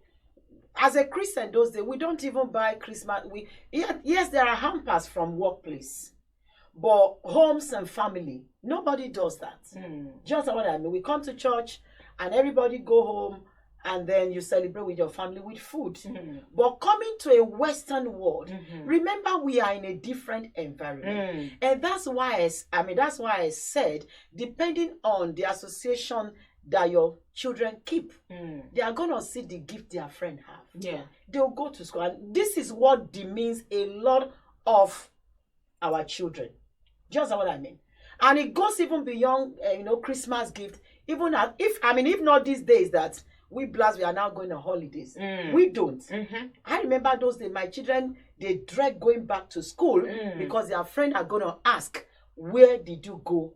As a Christian those days, we don't even buy Christmas. Yes, there are hampers from workplace. But homes and family, nobody does that. Just what I mean. We come to church and everybody go home and then you celebrate with your family with food. But coming to a Western world, remember we are in a different environment. And that's why I said, depending on the association that your children keep, they are going to see the gift their friend have. Yeah. They'll go to school. And this is what demeans a lot of our children. Just what I mean. And it goes even beyond, Christmas gift. Even if not these days that we are now going on holidays. We don't. I remember those days, my children, they dread going back to school because their friends are going to ask, where did you go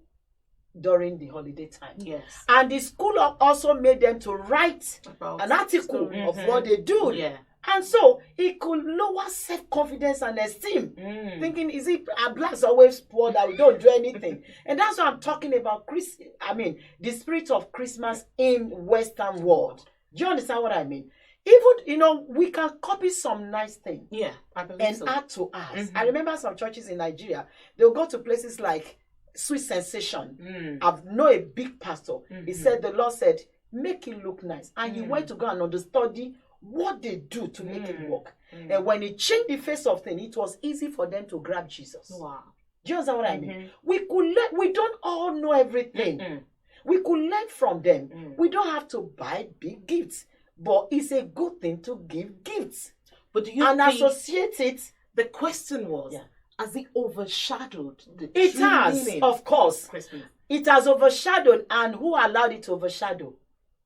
during the holiday time? Yes. And the school also made them to write an article of what they do. Yeah. And so it could lower self-confidence and esteem. Thinking, is it our blacks always poor that we don't do anything? And that's what I'm talking about. The spirit of Christmas in Western world. Do you understand what I mean? Even, we can copy some nice things. Yeah, I believe and so. add to us. I remember some churches in Nigeria, they'll go to places like Sweet Sensation. I've known a big pastor. He said, the Lord said, make it look nice. And he went to go and understudy what they do to make it work. And when he changed the face of things, it was easy for them to grab Jesus. Wow. Do you understand what I mean? We don't all know everything. We could learn from them. We don't have to buy big gifts, but it's a good thing to give gifts. But do you associate it? The question was, has it overshadowed the It true has, meaning of course. Christmas? It has overshadowed, and who allowed it to overshadow?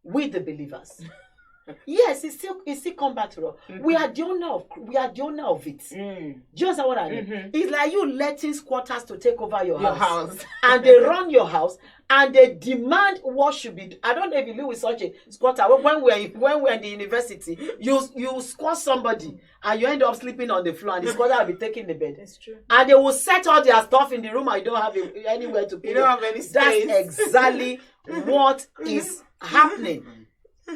We the believers. Yes, it still come back to us. We are the owner of it. Do you understand what I mean? It's like you letting squatters to take over your house. And they run your house and they demand what should be. I don't know if you live with such a squatter. When we're in the university, you squat somebody and you end up sleeping on the floor and the squatter will be taking the bed. That's true. And they will set all their stuff in the room and you don't have anywhere to put it. You don't have any space. That's exactly what is happening.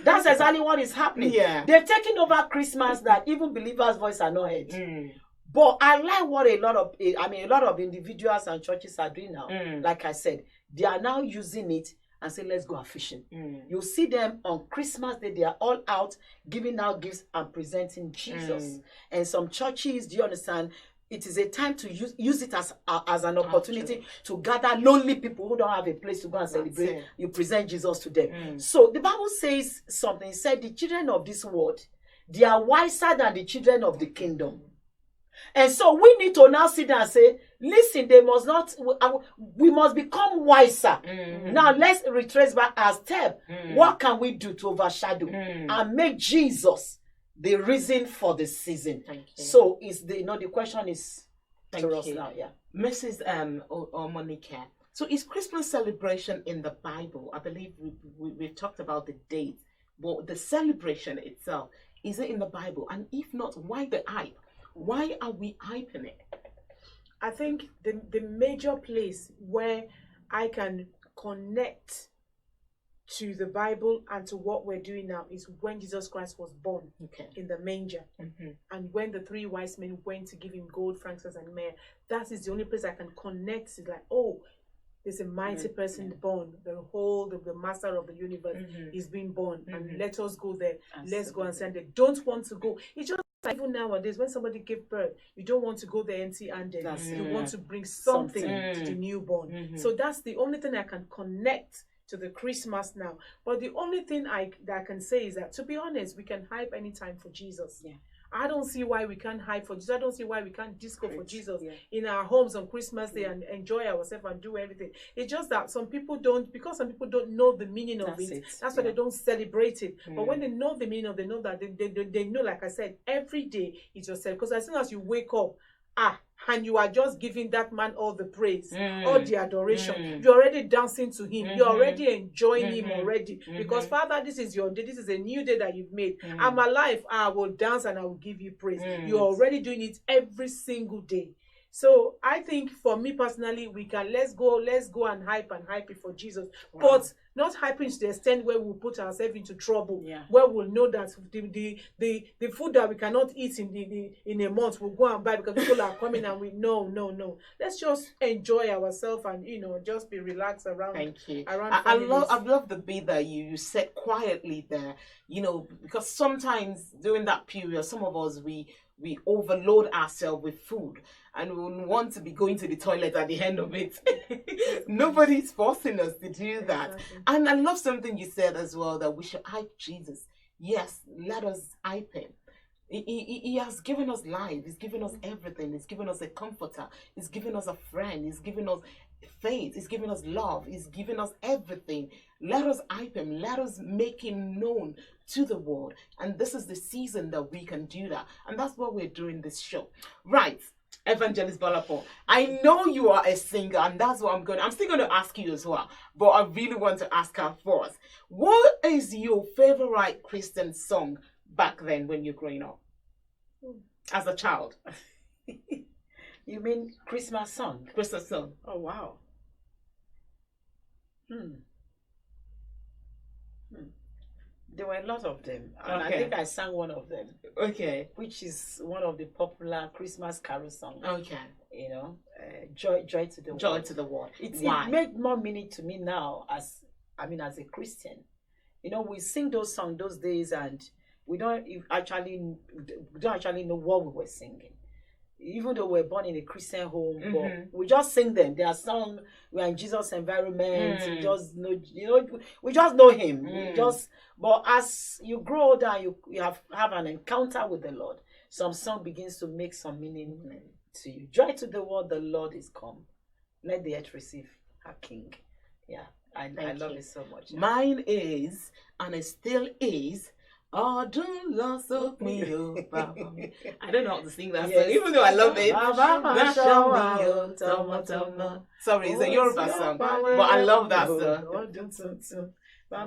That's exactly what is happening. Yeah. They've taken over Christmas that even believers' voice are not heard. But I like what a lot of individuals and churches are doing now. Like I said, they are now using it and say, let's go fishing. You'll see them on Christmas Day, they are all out giving out gifts and presenting Jesus. And some churches, do you understand? It is a time to use it as an opportunity to gather lonely people who don't have a place to go and celebrate. You present Jesus to them. So the Bible says something. It said the children of this world, they are wiser than the children of the kingdom. And so we need to now sit down and say, listen, we must become wiser. Now let's retrace back our step. What can we do to overshadow and make Jesus the reason for the season? So the question is to us now, Mrs. Omonike. So is Christmas celebration in the Bible? I believe we talked about the date, but the celebration itself, is it in the Bible? And if not, why the hype? Why are we hyping it? I think the major place where I can connect to the Bible and to what we're doing now is when Jesus Christ was born in the manger. And when the 3 wise men went to give him gold, frankincense, and myrrh. That is the only place I can connect. It's like, oh, there's a mighty person born. The master of the universe is being born. And let us go there. Let's go and send it. Don't want to go. It's just like even nowadays, when somebody gives birth, you don't want to go there empty-handed. You want to bring something to the newborn. So that's the only thing I can connect to the Christmas now. But the only thing that I can say is that, to be honest, we can hype anytime for Jesus. Yeah. I don't see why we can't hype for Jesus. I don't see why we can't disco for Jesus Yeah. in our homes on Christmas Day and enjoy ourselves and do everything. It's just that some people don't, because some people don't know the meaning of it. That's why they don't celebrate it. But when they know the meaning of it, they know that they know, like I said, every day is yourself. Because as soon as you wake up, and you are just giving that man all the praise, all the adoration. You're already dancing to him. You're already enjoying him already. Because Father, this is your day. This is a new day that you've made. I'm alive. I will dance and I will give you praise. You're already doing it every single day. So I think for me personally, we can let's go and hype it for Jesus. Wow. But not hyping to the extent where we'll put ourselves into trouble. Yeah. Where we'll know that the food that we cannot eat in a month we'll go and buy because people are coming and we no. Let's just enjoy ourselves and just be relaxed around. Thank you. I love the bit that you said quietly there. Because sometimes during that period, some of us we overload ourselves with food and we want to be going to the toilet at the end of it. Nobody's forcing us to do that. Exactly. And I love something you said as well, that we should hype Jesus. Yes, let us hype him. He has given us life. He's given us everything. He's given us a comforter. He's given us a friend. He's given us faith. He's given us love. He's given us everything. Let us hype him. Let us make him known to the world. And this is the season that we can do that. And that's what we're doing this show. Right. Evangelist Bola, I know you are a singer, and that's what I'm still going to ask you as well, but I really want to ask her first. What is your favorite Christian song back then when you're growing up as a child? You mean Christmas song? Christmas song. Oh, wow. There were a lot of them, and I think I sang one of them. Okay. Which is one of the popular Christmas carol songs. Okay. Joy to the world. Joy to the world. It made more meaning to me now as a Christian. We sing those songs those days, and we don't actually know what we were singing. Even though we're born in a Christian home, but we just sing them. They are songs. We're in Jesus' environment. We just know, we just know Him. But as you grow older, you have an encounter with the Lord. Some song begins to make some meaning to you. Joy to the world, the Lord is come. Let the earth receive her King. Yeah, I love it so much. Mine is, and it still is, oh, don't lost of me, oh, Baba. I don't know how to sing that song, even though I love it. Sorry, it's a Yoruba song, but I love that song. I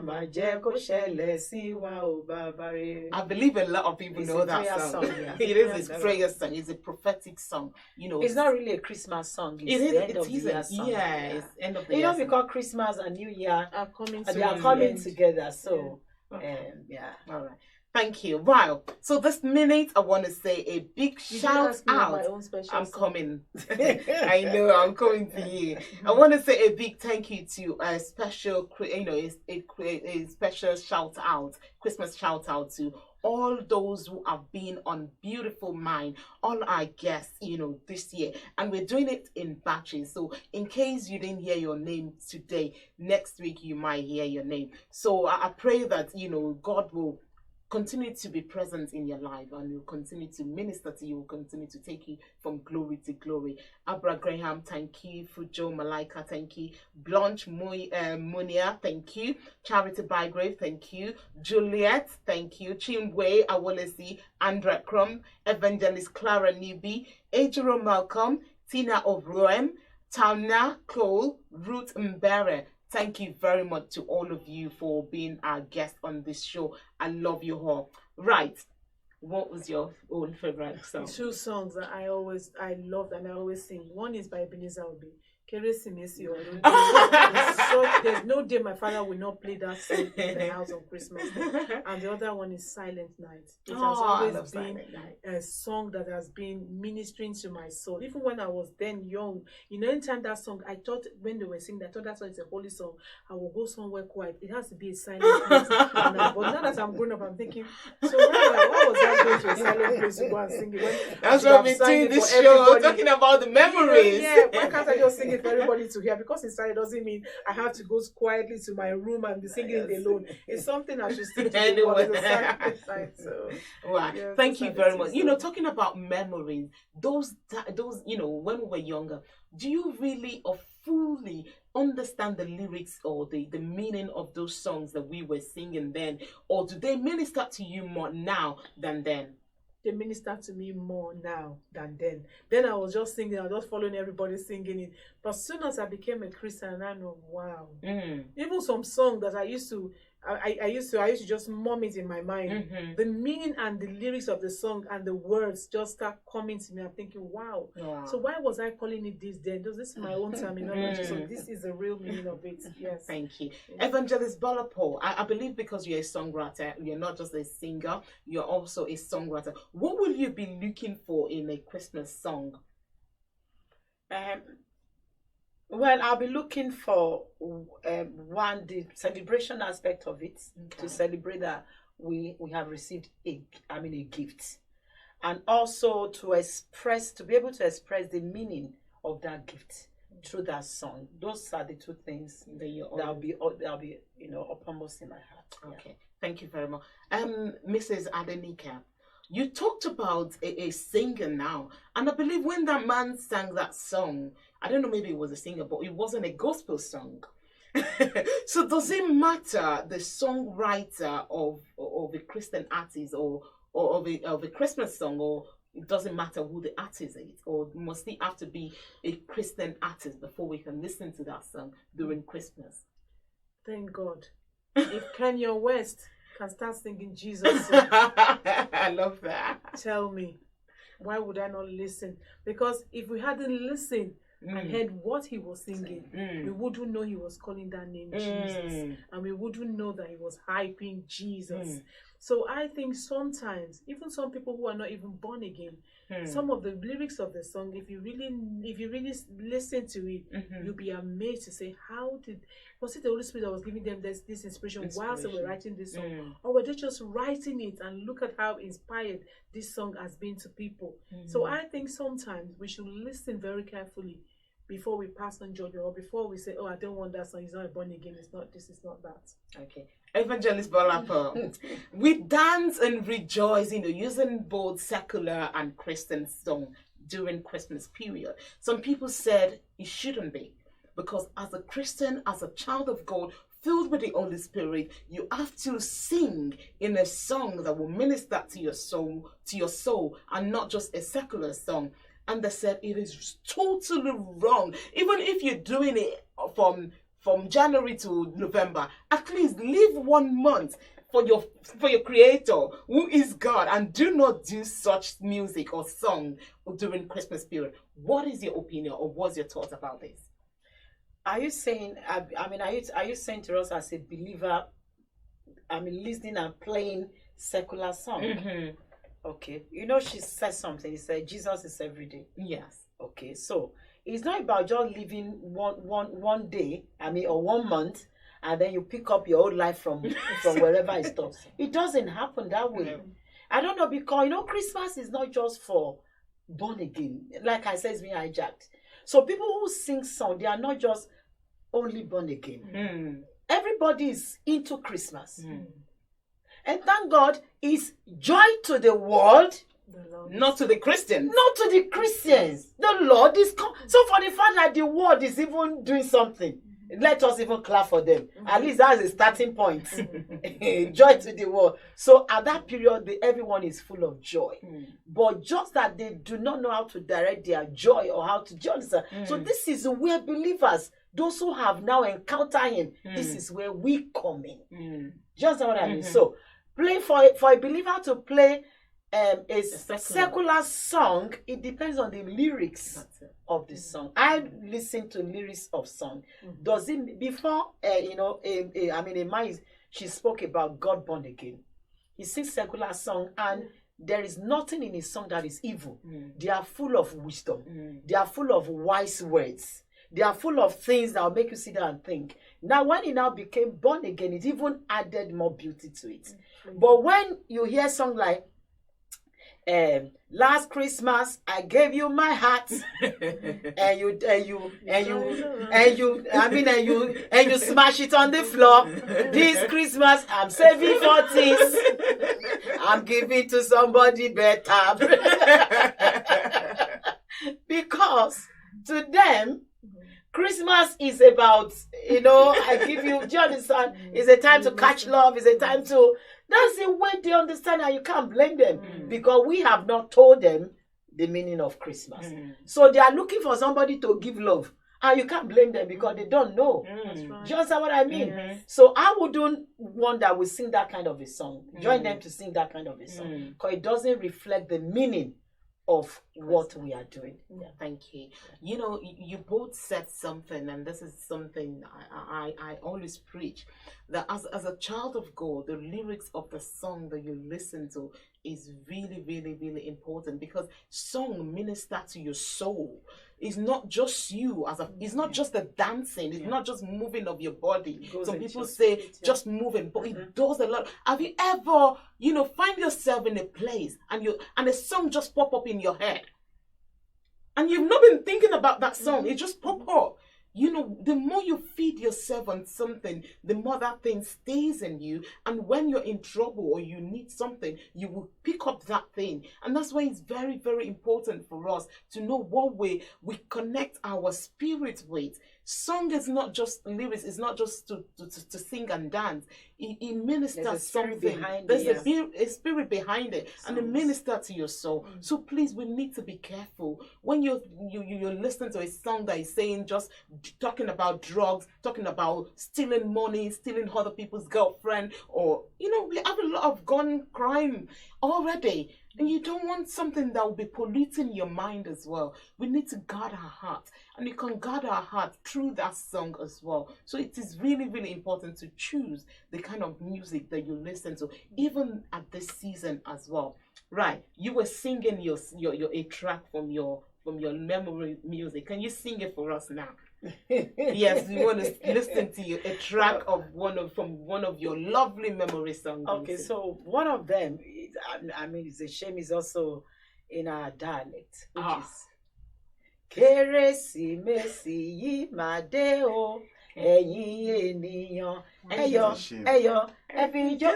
believe a lot of people know that song. It is a prayer song. It's a prophetic song. It's not really a Christmas song. It's the end of the year song. Yeah, it's end of the year. Because Christmas and New Year are coming together. So, All right. Thank you. Wow. So this minute, I want to say a big shout out. I'm coming. I know. I'm coming to you. I want to say a big thank you to a special, a special shout out, Christmas shout out to all those who have been on Beautiful Mind, all our guests, this year. And we're doing it in batches. So in case you didn't hear your name today, next week you might hear your name. So I pray that, God will continue to be present in your life and will continue to minister to you, will continue to take you from glory to glory. Abra Graham, thank you. Fujo Malaika, thank you. Blanche Munia, thank you. Charity Bygrave, thank you. Juliet, thank you. Chimwe Awolesi, Andra Crum, Evangelist Clara Newby, Ejiro Malcolm, Tina of Roem, Tana Cole, Ruth Mbere. Thank you very much to all of you for being our guest on this show. I love you all. Right. What was your own favorite song? 2 songs that I loved and I always sing. One is by Ebenezer Obey. There's no day my father will not play that song in the house on Christmas Day. And the other one is Silent Night. It has always been a song that has been ministering to my soul. Even when I was then young, anytime that song, I thought when they were singing, I thought that song is a holy song. I will go somewhere quiet. It has to be a silent place. But now that I'm grown up, I'm thinking, so why was I going to a silent place to go and sing it? That's what we're doing this show, talking about the memories. Why can't I just sing it for everybody to hear. Because it's started doesn't mean I have to go quietly to my room and be singing it alone. It's something I should stick to Anyway. the side. So, Right. yeah, Thank those you are the very two much. songs. Talking about memories, those when we were younger, do you really or fully understand the lyrics or the meaning of those songs that we were singing then, or do they minister to you more now than then? They minister to me more now than then. Then I was just singing, I was just following everybody singing it. But as soon as I became a Christian, I know, wow. Even some song that I used to just mum it in my mind. The meaning and the lyrics of the song and the words just start coming to me. I'm thinking, wow. So why was I calling it this then? This is my own terminology. So this is the real meaning of it. Yes. Thank you. Evangelist Bola Paul, I believe because you're a songwriter, you're not just a singer, you're also a songwriter. What will you be looking for in a Christmas song? Well, I'll be looking for the celebration aspect of it, to celebrate that we have received a gift, and also to be able to express the meaning of that gift through that song. Those are the two things that'll be uppermost in my heart. Okay, thank you very much. Mrs. Adenike, you talked about a singer now, and I believe when that man sang that song, I don't know, maybe it was a singer, but it wasn't a gospel song. So does it matter the songwriter of a Christian artist or of a Christmas song, or it doesn't matter who the artist is, or must he have to be a Christian artist before we can listen to that song during Christmas? Thank God. If Kanye West can start singing Jesus song, I love that. tell me, why would I not listen? Because if we hadn't listened and heard what he was singing, we wouldn't know he was calling that name Jesus, and we wouldn't know that he was hyping Jesus. So I think sometimes, even some people who are not even born again, some of the lyrics of the song, if you really listen to it, you'll be amazed to say, was it the Holy Spirit that was giving them this inspiration whilst they were writing this song? Or were they just writing it, and look at how inspired this song has been to people? So I think sometimes we should listen very carefully before we pass on judgment, or before we say, oh, I don't want that song, it's not born again, it's not this, it's not that. Okay. Evangelist Bola Paul, we dance and rejoice, using both secular and Christian song during Christmas period. Some people said it shouldn't be, because as a Christian, as a child of God, filled with the Holy Spirit, you have to sing in a song that will minister to your soul, and not just a secular song. And they said it is totally wrong. Even if you're doing it from January to November, at least leave 1 month for your Creator, who is God, and do not do such music or song during Christmas period. What is your opinion, or what's your thoughts about this? Are you saying? Are you saying to us as a believer? Listening and playing secular song. Okay, she said something. He said Jesus is every day. Yes. Okay, so it's not about just living one day, or 1 month, and then you pick up your old life from wherever it stops. It doesn't happen that way. I don't know, because Christmas is not just for born again. Like I said, it's being hijacked. So people who sing song, they are not just only born again. Everybody is into Christmas. And thank God, it's joy to the world, not to the Christians. Not to the Christians. The Lord is so for the fact that the world is even doing something, let us even clap for them. At least that's a starting point. Joy to the world. So at that period, everyone is full of joy. But just that they do not know how to direct their joy or how to joy. So this is where believers, those who have now encountered him, this is where we come in. Just what I mean. So play for a believer to play a secular song, it depends on the lyrics of the song. I listen to lyrics of song. Does it before a man, she spoke about God born again. He sings secular song, and there is nothing in his song that is evil. They are full of wisdom. They are full of wise words. They are full of things that will make you sit down and think. Now, when he now became born again, it even added more beauty to it. But when you hear a song like Last Christmas I gave you my heart, and you smash it on the floor. This Christmas I'm saving for things. I'm giving to somebody better. Because to them, Christmas is about, I give you, do you understand? It's a time to catch love. It's a time to, that's the way they understand, and you can't blame them because we have not told them the meaning of Christmas. So they are looking for somebody to give love, and you can't blame them because they don't know. That's right. Do you understand what I mean? So I wouldn't want that we sing that kind of a song. Join them to sing that kind of a song because it doesn't reflect the meaning of what we are doing. Yeah, thank you. You both said something, and this is something I always preach, that as a child of God, the lyrics of the song that you listen to is really, really, really important, because song minister to your soul. It's not just you it's not just the dancing, it's not just moving of your body. Some people say just moving, but it does a lot. Have you ever, find yourself in a place and a song just pop up in your head, and you've not been thinking about that song, it just pop up. The more you feed yourself on something, the more that thing stays in you. And when you're in trouble or you need something, you will pick up that thing. And that's why it's very, very important for us to know what way we connect our spirit with. Song is not just lyrics, it's not just to sing and dance. It ministers something. There's a spirit behind it, and it ministers to your soul. So please, we need to be careful when you're listening to a song that is saying just talking about drugs, talking about stealing money, stealing other people's girlfriend, or we have a lot of gun crime already. And you don't want something that will be polluting your mind as well. We need to guard our heart. And you can guard our heart through that song as well. So it is really, really important to choose the kind of music that you listen to, even at this season as well. Right. You were singing your a track from your memory music. Can you sing it for us now? Yes, we want to listen to you, a track of one of your lovely memory songs. Okay, so one of them, it's a shame, is also in our dialect, which is Kérésìmesì yìí máa dé o, ẹ̀yin ènìyàn, ẹ̀yọ̀,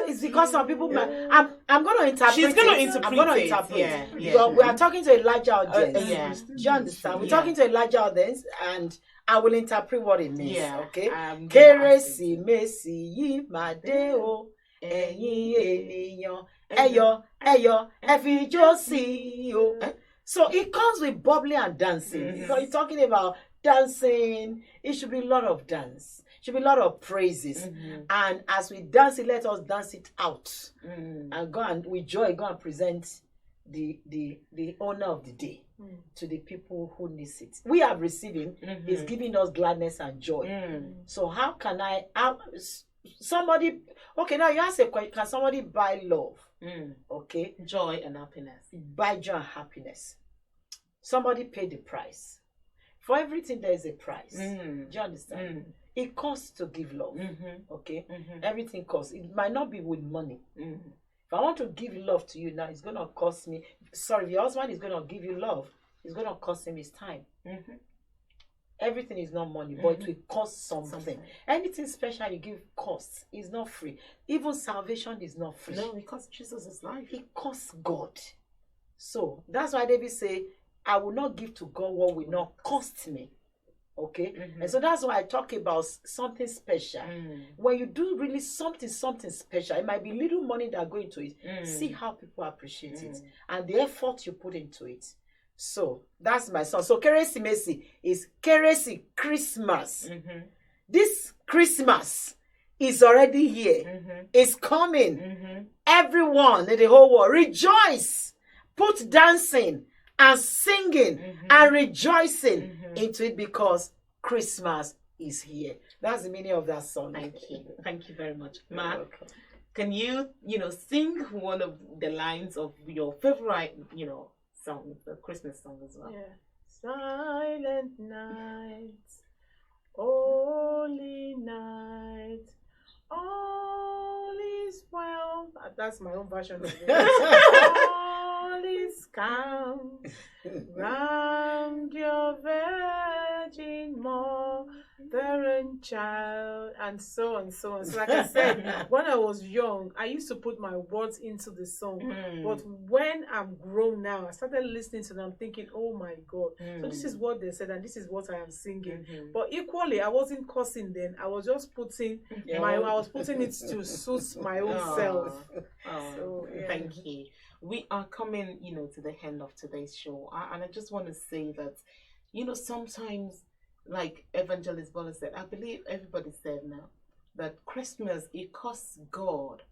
it's because some people. I'm going to interpret. She's going to interpret. I'm going to interpret. Yeah. Because we are talking to a larger audience. Do you understand? We're talking to a larger audience, and I will interpret what it means. Yeah. Okay. Kérésìmesì yìí máa dé o, ẹ̀yin ènìyàn, ẹ̀yọ̀, ẹ fi ijó sí o. So it comes with bubbling and dancing. So you're talking about dancing. It should be a lot of dance. It should be a lot of praises. And as we dance it, let us dance it out. And go and with joy, go and present the honor of the day to the people who need it. We have received him. He's giving us gladness and joy. So how can somebody, okay, now you ask a question, can somebody buy love? Okay. Joy and happiness. Buy joy and happiness. Somebody pay the price. For everything, there is a price. Do you understand? It costs to give love. Okay? Everything costs. It might not be with money. If I want to give love to you now, it's going to cost me. Sorry, if your husband is going to give you love, it's going to cost him his time. Everything is not money, but it will cost something. Anything special you give costs. It's not free. Even salvation is not free. No, it costs Jesus' life. It costs God. So that's why David say, I will not give to God what will not cost me. Okay? And so that's why I talk about something special. When you do really something special, it might be little money that go into it. See how people appreciate it. And the effort you put into it. So that's my song. So Kérésìmesì is Kérésì Christmas. This Christmas is already here. It's coming. Everyone in the whole world, rejoice. Put dancing and singing and rejoicing into it, because Christmas is here. That's the meaning of that song. Thank you very much. Mark, can you sing one of the lines of your favorite song, the Christmas song as well? Yeah. Silent night, holy night, all is well. That's my own version of it. All is come round your virgin mother and child, and so on, so on. So like I said, when I was young, I used to put my words into the song. But when I'm grown now, I started listening to them thinking, oh my God, so this is what they said and this is what I am singing. But equally, I wasn't cursing then. I was just putting I was putting it to suit my own self. So, yeah. Thank you. We are coming, to the end of today's show. And I just want to say that, sometimes, like Evangelist Bola said, I believe everybody said now, that Christmas, it costs God,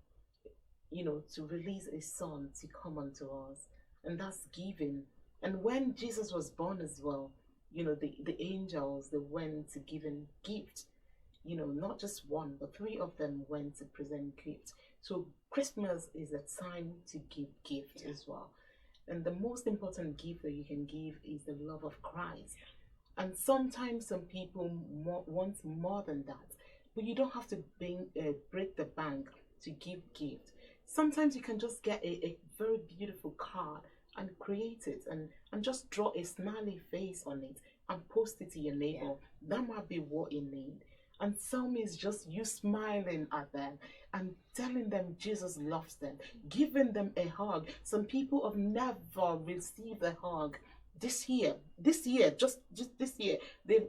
to release a son to come unto us. And that's giving. And when Jesus was born as well, the angels, they went to give him gift. Not just one, but 3 of them went to present gifts. So Christmas is a time to give gift as well. And the most important gift that you can give is the love of Christ. And sometimes some people want more than that. But you don't have to break the bank to give gift. Sometimes you can just get a very beautiful card and create it and just draw a smiley face on it and post it to your neighbor. That might be what you need. And some is just you smiling at them and telling them Jesus loves them, giving them a hug. Some people have never received a hug. This year, just this year,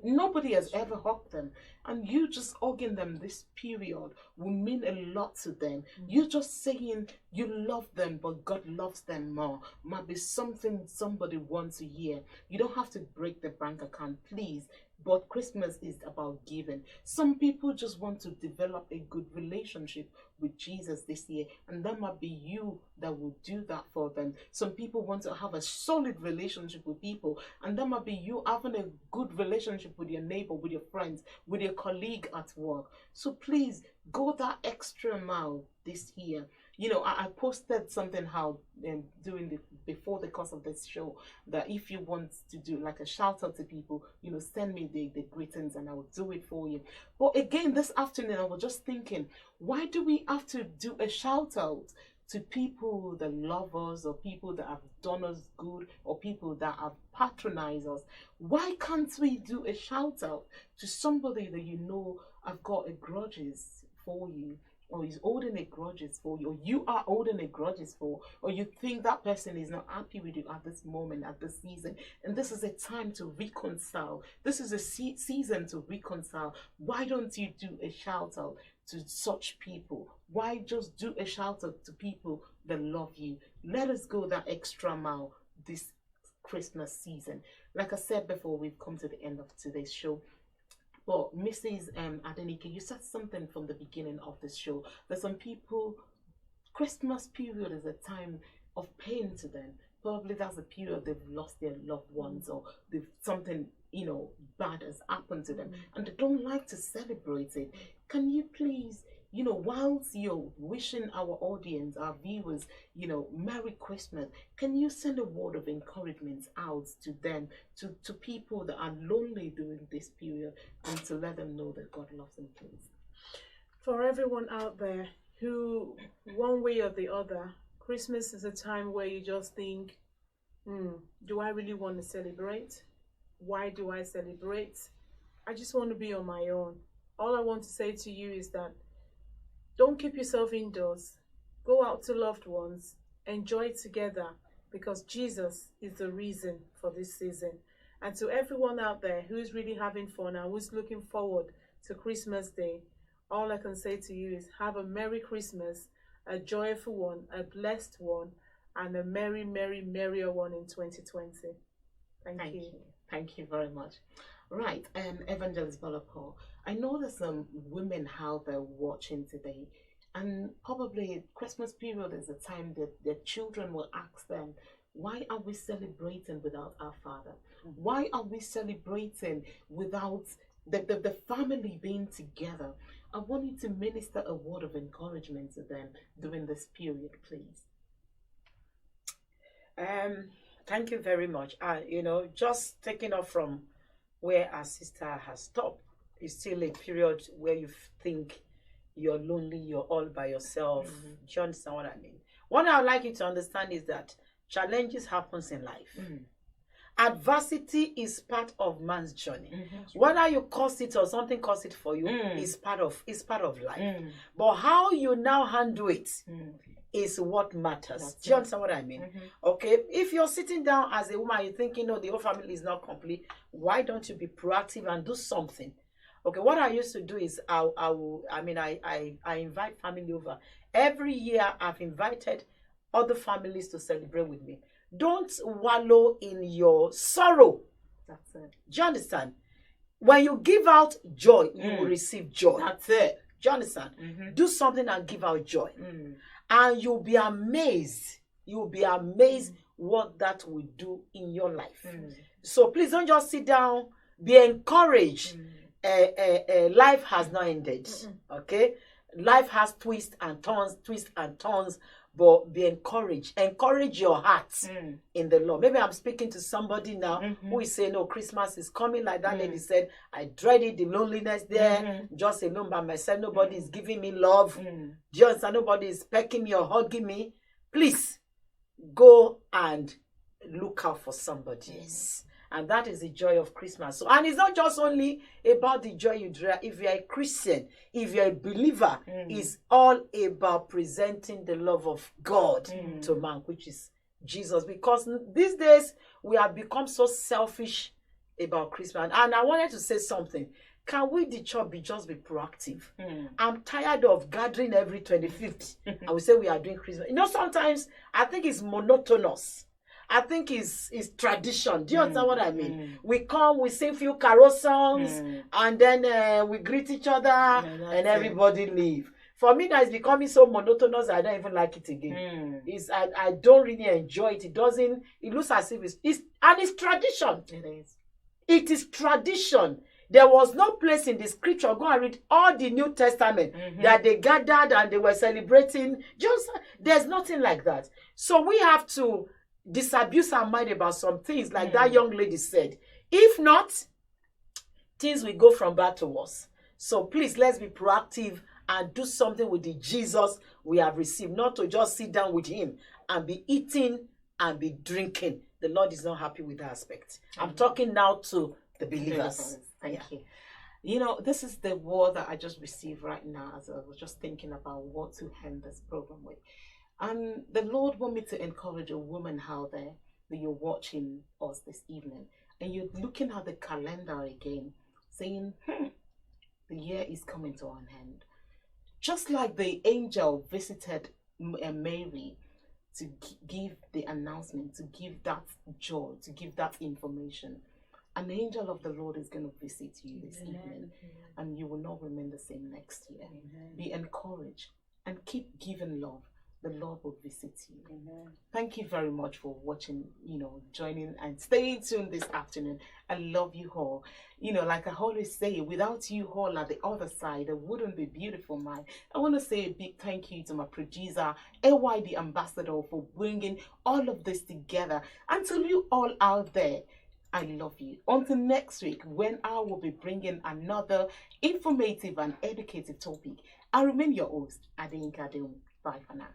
nobody has ever hugged them, and you just hugging them this period will mean a lot to them. You're just saying you love them, but God loves them more. Might be something somebody wants to hear. You don't have to break the bank account, please. But Christmas is about giving. Some people just want to develop a good relationship with Jesus this year, and that might be you that will do that for them. Some people want to have a solid relationship with people, and that might be you having a good relationship with your neighbor, with your friends, with your colleague at work. So please go that extra mile this year. I posted something how before the course of this show, that if you want to do like a shout out to people, send me the greetings and I will do it for you. But again, this afternoon I was just thinking, why do we have to do a shout out to people that love us, or people that have done us good, or people that have patronized us? Why can't we do a shout out to somebody that have got a grudges for you, or is holding a grudges for you, or you are holding a grudges for, or you think that person is not happy with you at this moment, at this season, and this is a time to reconcile. This is a season to reconcile. Why don't you do a shout out to such people? Why just do a shout out to people that love you? Let us go that extra mile this Christmas season. Like I said before, we've come to the end of today's show. But Mrs. Adenike, you said something from the beginning of this show, that some people, Christmas period is a time of pain to them. Probably that's a period they've lost their loved ones, or something, bad has happened to them, and they don't like to celebrate it. Can you please, whilst you're wishing our audience, our viewers, Merry Christmas, can you send a word of encouragement out to them, to people that are lonely during this period, and to let them know that God loves them, please? For everyone out there who, one way or the other, Christmas is a time where you just think, do I really want to celebrate? Why do I celebrate? I just want to be on my own. All I want to say to you is that don't keep yourself indoors. Go out to loved ones. Enjoy together, because Jesus is the reason for this season. And to everyone out there who is really having fun and who's looking forward to Christmas Day, all I can say to you is have a Merry Christmas, a joyful one, a blessed one, and a merry, merry, merrier one in 2020. Thank you. Thank you very much. Right, Evangelist Bola, I know there's some women out there watching today, and probably Christmas period is a time that their children will ask them, why are we celebrating without our Father? Why are we celebrating without the family being together? I want you to minister a word of encouragement to them during this period, please. Thank you very much. Just taking off from where our sister has stopped, it's still a period where you think you're lonely, you're all by yourself. Do you understand what I mean? What I would like you to understand is that challenges happens in life. Mm. Adversity is part of man's journey. Mm-hmm. Whether you cause it or something cause it for you is part of life. But how you now handle it is what matters. That's Do you it. understand what I mean? Mm-hmm. Okay, if you're sitting down as a woman, you're thinking, no, the whole family is not complete. Why don't you be proactive and do something? Okay, what I used to do is I invite family over. Every year I've invited other families to celebrate with me. Don't wallow in your sorrow. That's it. Do you understand? When you give out joy, you will receive joy. That's it. Do you understand? Mm-hmm. Do something and give out joy. Mm. And you'll be amazed. You'll be amazed what that will do in your life. Mm. So please don't just sit down. Be encouraged. Life has not ended. Okay? Life has twists and turns. But be encouraged. Encourage your heart in the Lord. Maybe I'm speaking to somebody now who is saying, "Oh, Christmas is coming." Like that lady said, "I dreaded the loneliness there. Just alone by myself. Nobody is giving me love. Do you understand? Nobody is pecking me or hugging me." Please go and look out for somebody else. And that is the joy of Christmas. So, and it's not just only about the joy you draw. If you're a Christian, if you're a believer, it's all about presenting the love of God to man, which is Jesus. Because these days, we have become so selfish about Christmas. And I wanted to say something. Can we, the church, just be proactive? I'm tired of gathering every 25th. And we say we are doing Christmas. You know, sometimes I think it's monotonous. I think it's tradition. Do you understand what I mean? We come, we sing few carol songs, and then we greet each other, and everybody leave. For me, that is becoming so monotonous. I don't even like it again. I don't really enjoy it. It looks as if it's tradition. It is. It is tradition. There was no place in the scripture. Go and read all the New Testament that they gathered and they were celebrating. There's nothing like that. So we have to disabuse our mind about some things, like that young lady said. If not, things will go from bad to worse. So please, let's be proactive and do something with the Jesus we have received, not to just sit down with him and be eating and be drinking. The Lord is not happy with that aspect. I'm talking now to the believers. Thank you. You know, this is the word that I just received right now as I was just thinking about what to end this program with. And the Lord want me to encourage a woman out there that you're watching us this evening, and you're looking at the calendar again, saying, the year is coming to an end. Just like the angel visited Mary to give the announcement, to give that joy, to give that information, an angel of the Lord is going to visit you this evening, and you will not remain the same next year. Be encouraged and keep giving love. The Lord will visit you. Amen. Thank you very much for watching, joining and staying tuned this afternoon. I love you all. Like I always say, without you all at the other side, it wouldn't be beautiful, man. I want to say a big thank you to my producer, AY the Ambassador, for bringing all of this together. And to you all out there, I love you. Until next week, when I will be bringing another informative and educative topic, I remain your host, Adeosun. Bye for now.